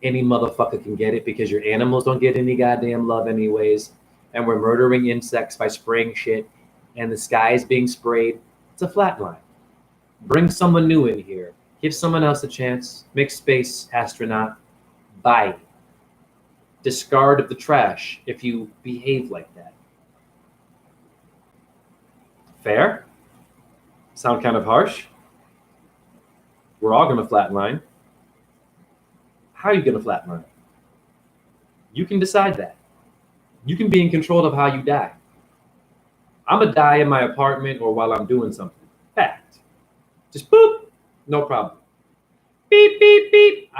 Any motherfucker can get it because your animals don't get any goddamn love anyways. And we're murdering insects by spraying shit. And the sky is being sprayed. It's a flatline. Bring someone new in here. Give someone else a chance. Make space, astronaut. Bye. Discard of the trash if you behave like that. Fair? Sound kind of harsh? We're all going to flatline. How are you going to flatline? You can decide that. You can be in control of how you die. I'm going to die in my apartment or while I'm doing something. Fact. Just boop. No problem. beep, beep, beep.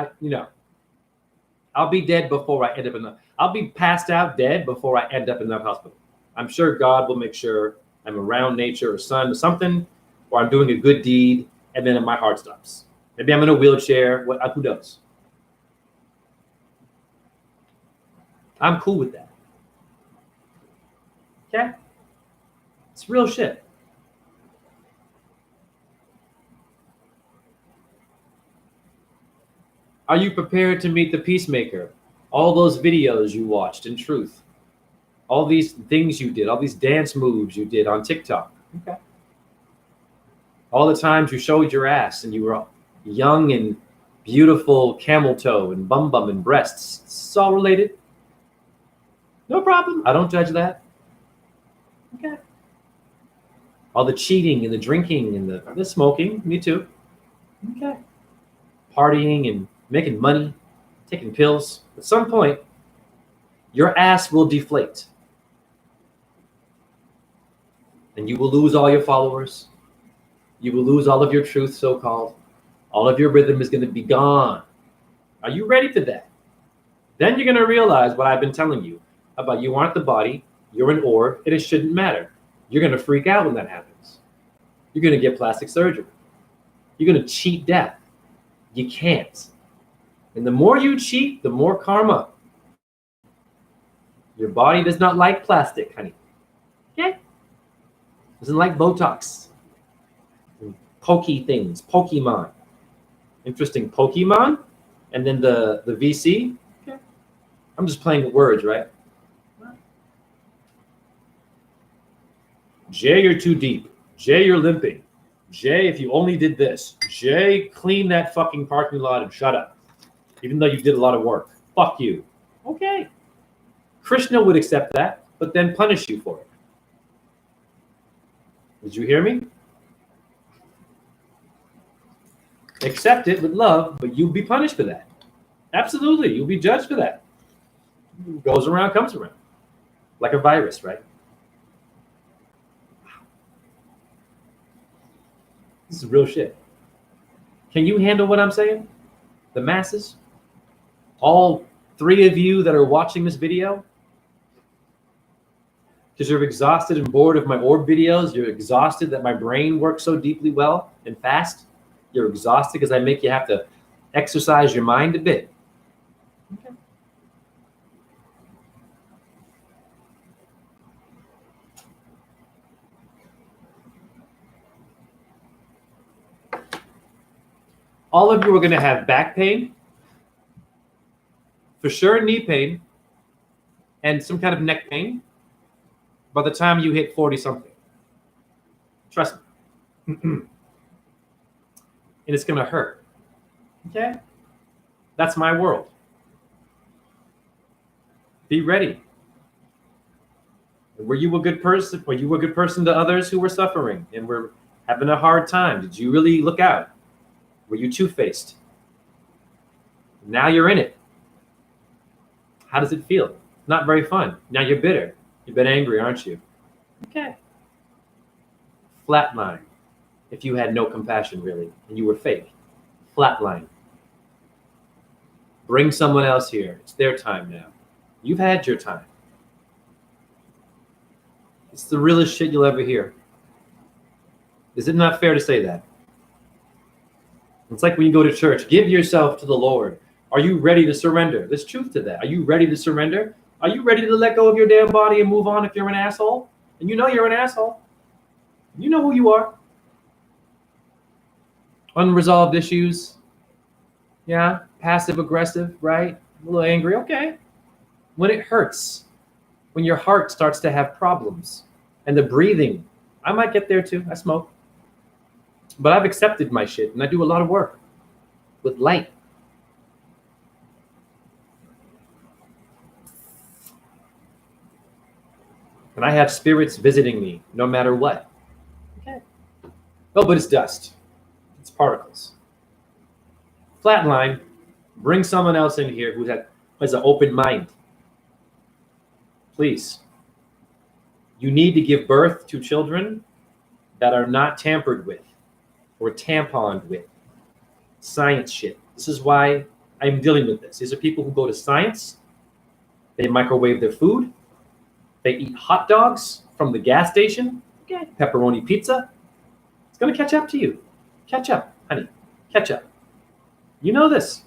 I'll be dead before I end up I'll be passed out dead before I end up in that hospital. I'm sure God will make sure I'm around nature or sun or something, or I'm doing a good deed, and then my heart stops. Maybe I'm in a wheelchair. Who knows? I'm cool with that. Okay? It's real shit. Are you prepared to meet the peacemaker? All those videos you watched in truth, all these things you did, all these dance moves you did on TikTok. Okay. All the times you showed your ass and you were young and beautiful camel toe and bum bum and breasts. It's all related. No problem. I don't judge that. Okay. All the cheating and the drinking and the smoking. Me too. Okay. Partying and making money, taking pills. At some point, your ass will deflate. And you will lose all your followers. You will lose all of your truth, so-called. All of your rhythm is going to be gone. Are you ready for that? Then you're going to realize what I've been telling you about you aren't the body, you're an orb, and it shouldn't matter. You're going to freak out when that happens. You're going to get plastic surgery. You're going to cheat death. You can't. And the more you cheat, the more karma. Your body does not like plastic, honey. Okay? Doesn't like Botox. And pokey things, Pokemon. Interesting Pokemon. And then the VC. Okay. I'm just playing with words, right? Jay, you're too deep. Jay, you're limping. Jay, if you only did this. Jay, clean that fucking parking lot and shut up. Even though you did a lot of work. Fuck you. Okay. Krishna would accept that, but then punish you for it. Did you hear me? Accept it with love, but you'll be punished for that. Absolutely. You'll be judged for that. Goes around, comes around. Like a virus, right? This is real shit. Can you handle what I'm saying? The masses? All 3 of you that are watching this video? Because you're exhausted and bored of my orb videos. You're exhausted that my brain works so deeply well and fast. You're exhausted because I make you have to exercise your mind a bit. Okay. All of you are going to have back pain, for sure knee pain, and some kind of neck pain by the time you hit 40 something. Trust me. And it's going to hurt. Okay? That's my world. Be ready. Were you a good person? Were you a good person to others who were suffering and were having a hard time? Did you really look out? Were you two-faced? Now you're in it. How does it feel? Not very fun. Now you're bitter. You've been angry, aren't you? Okay. Flatline. If you had no compassion, really, and you were fake. Flatline. Bring someone else here. It's their time now. You've had your time. It's the realest shit you'll ever hear. Is it not fair to say that? It's like when you go to church. Give yourself to the Lord. Are you ready to surrender? There's truth to that. Are you ready to surrender? Are you ready to let go of your damn body and move on if you're an asshole? And you know you're an asshole. You know who you are. Unresolved issues. Yeah, passive aggressive, right? A little angry, okay. When it hurts, when your heart starts to have problems, and the breathing, I might get there too. I smoke. But I've accepted my shit, and I do a lot of work with light. And I have spirits visiting me no matter what. Okay. Oh, but it's dust. It's particles. Flatline, bring someone else in here who has an open mind. Please. You need to give birth to children that are not tampered with or tamponed with. Science shit. This is why I'm dealing with this. These are people who go to science. They microwave their food. They eat hot dogs from the gas station. Okay, pepperoni pizza. It's gonna catch up to you. Catch up, honey. Catch up. You know this.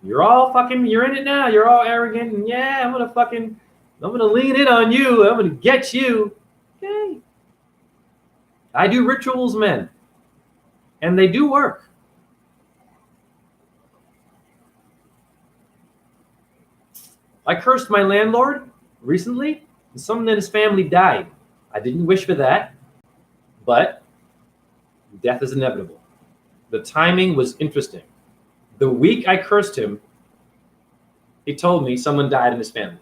You're in it now. You're all arrogant. And yeah, I'm gonna lean in on you. I'm gonna get you. Okay. I do rituals, men. And they do work. I cursed my landlord recently, and someone in his family died. I didn't wish for that, but death is inevitable. The timing was interesting. The week I cursed him, he told me someone died in his family.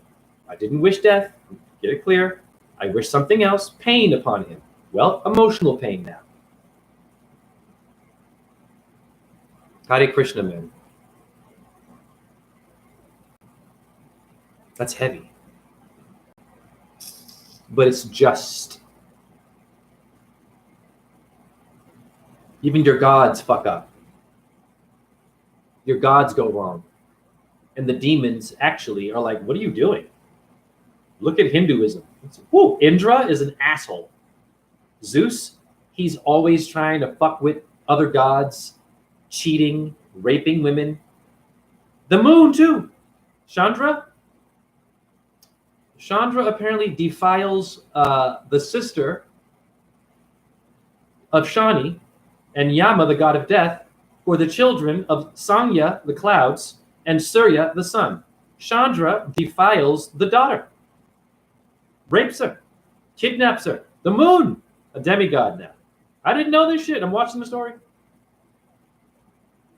I didn't wish death, get it clear. I wished something else, pain upon him. Well, emotional pain now. Hare Krishna, man. That's heavy. But it's just. Even your gods fuck up. Your gods go wrong. And the demons actually are like, what are you doing? Look at Hinduism. Whoa, Indra is an asshole. Zeus, he's always trying to fuck with other gods, cheating, raping women. The moon, too. Chandra apparently defiles the sister of Shani and Yama, the god of death, for the children of Sanya, the clouds, and Surya, the sun. Chandra defiles the daughter, rapes her, kidnaps her. The moon, a demigod now. I didn't know this shit. I'm watching the story.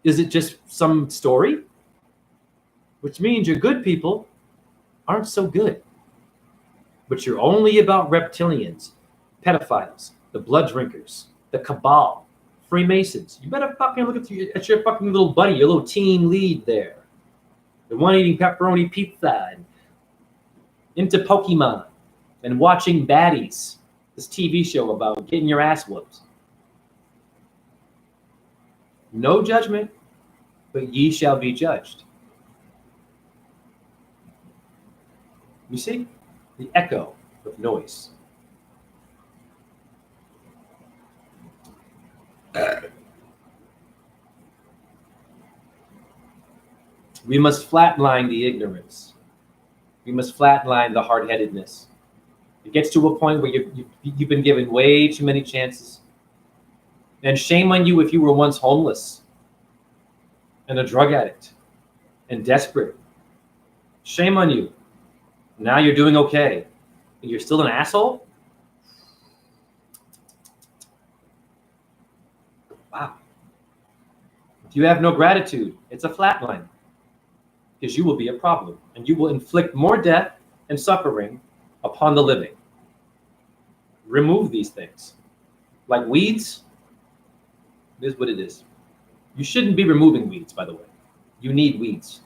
Is it just some story? Which means your good people aren't so good. But you're only about reptilians, pedophiles, the blood drinkers, the cabal, Freemasons. You better fucking look at your fucking little buddy, your little team lead there. The one eating pepperoni pizza and into Pokemon and watching Baddies, this TV show about getting your ass whooped. No judgment, but ye shall be judged. You see? The echo of noise. We must flatline the ignorance. We must flatline the hard-headedness. It gets to a point where you've been given way too many chances. And shame on you if you were once homeless and a drug addict and desperate. Shame on you. Now you're doing okay. And you're still an asshole? Wow. If you have no gratitude, it's a flat line. Because you will be a problem. And you will inflict more death and suffering upon the living. Remove these things. Like weeds, it is what it is. You shouldn't be removing weeds, by the way. You need weeds.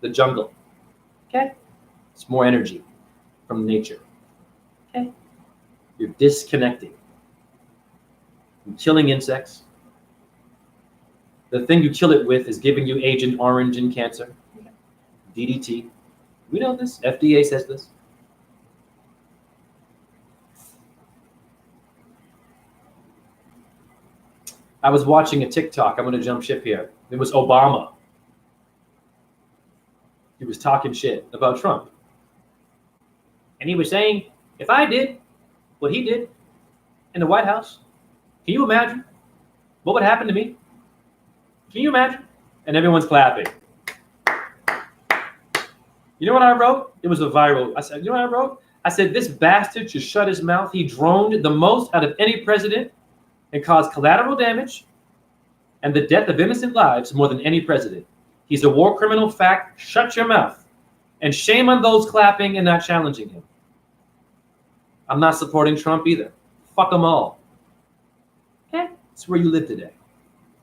The jungle. Okay? It's more energy from nature. Okay? You're disconnecting. You're killing insects. The thing you kill it with is giving you Agent Orange and cancer. DDT. We know this. FDA says this. I was watching a TikTok. I'm going to jump ship here. It was Obama. He was talking shit about Trump. And he was saying, if I did what he did in the White House, can you imagine what would happen to me? Can you imagine? And everyone's clapping. You know what I wrote? It was a viral. I said, you know what I wrote? I said, this bastard should shut his mouth. He droned the most out of any president and caused collateral damage and the death of innocent lives more than any president. He's a war criminal. Fact. Shut your mouth. And shame on those clapping and not challenging him. I'm not supporting Trump either. Fuck them all. Okay? That's where you live today.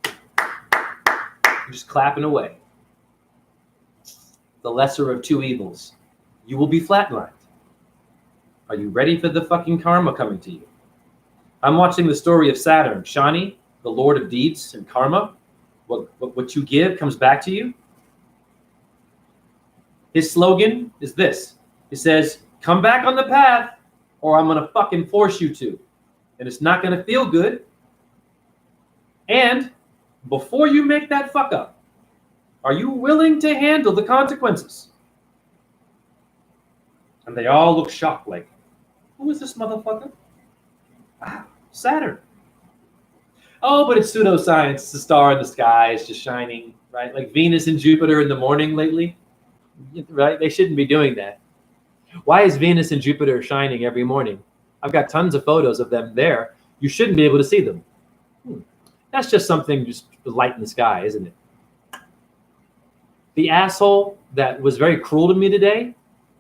You're just clapping away. The lesser of two evils. You will be flatlined. Are you ready for the fucking karma coming to you? I'm watching the story of Saturn, Shani, the Lord of Deeds and Karma. What you give comes back to you. His slogan is this. He says, come back on the path or I'm going to fucking force you to. And it's not going to feel good. And before you make that fuck up, are you willing to handle the consequences? And they all look shocked like, who is this motherfucker? Wow, Saturn. Oh, but it's pseudoscience. It's the star in the sky. It's just shining, right? Like Venus and Jupiter in the morning lately, right? They shouldn't be doing that. Why is Venus and Jupiter shining every morning? I've got tons of photos of them there. You shouldn't be able to see them. That's just something, just light in the sky, isn't it? The asshole that was very cruel to me today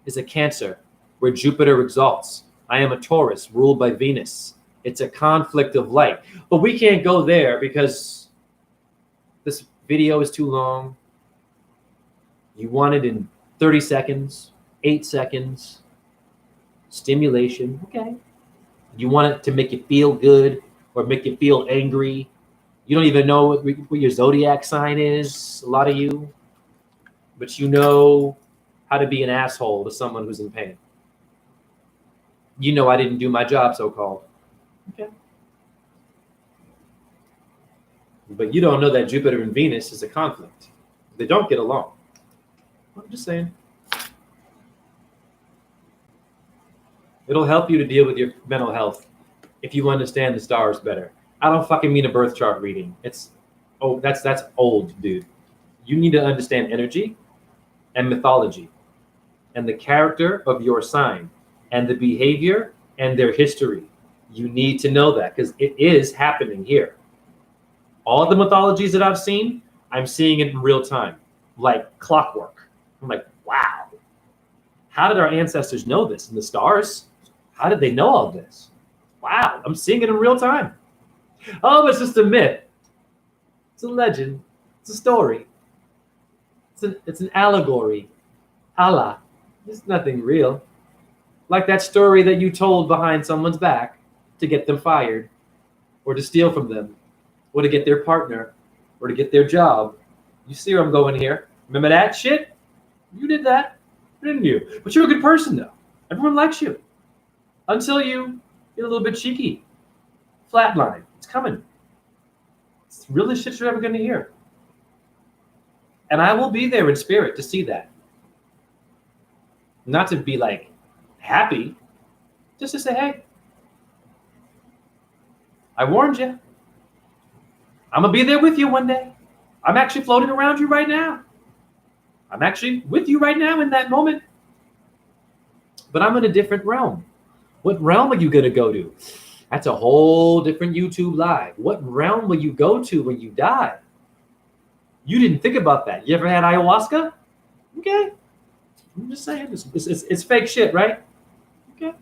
is a Cancer, where Jupiter exalts. I am a Taurus, ruled by Venus. It's a conflict of light. But we can't go there because this video is too long. You want it in 30 seconds, 8 seconds. Stimulation, okay. You want it to make you feel good or make you feel angry. You don't even know what your zodiac sign is, a lot of you. But you know how to be an asshole to someone who's in pain. You know I didn't do my job, so-called. Okay. But you don't know that Jupiter and Venus is a conflict. They don't get along. I'm just saying. It'll help you to deal with your mental health if you understand the stars better. I don't fucking mean a birth chart reading. That's old, dude. You need to understand energy and mythology and the character of your sign and the behavior and their history. You need to know that because it is happening here. All the mythologies that I've seen, I'm seeing it in real time, like clockwork. I'm like, wow. How did our ancestors know this in the stars? How did they know all this? Wow, I'm seeing it in real time. Oh, it's just a myth. It's a legend. It's a story. It's an allegory. Allah. It's nothing real. Like that story that you told behind someone's back to get them fired or to steal from them or to get their partner or to get their job. You see where I'm going here? Remember that shit? You did that, didn't you? But you're a good person, though. Everyone likes you. Until you get a little bit cheeky. Flatline. It's coming. It's the realest shit you're ever going to hear. And I will be there in spirit to see that. Not to be like happy, just to say, hey, I warned you. I'm going to be there with you one day. I'm actually floating around you right now. I'm actually with you right now in that moment. But I'm in a different realm. What realm are you going to go to? That's a whole different YouTube live. What realm will you go to when you die? You didn't think about that. You ever had ayahuasca? Okay. I'm just saying, it's fake shit, right? Okay.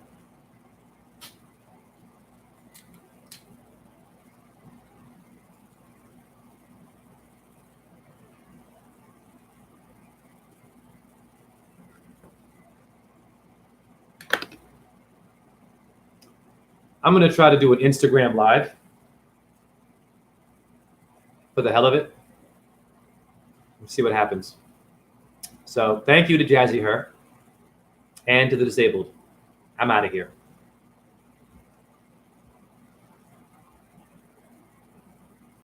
I'm going to try to do an Instagram live for the hell of it. Let's see what happens. So thank you to Jazzy Her and to the disabled. I'm out of here.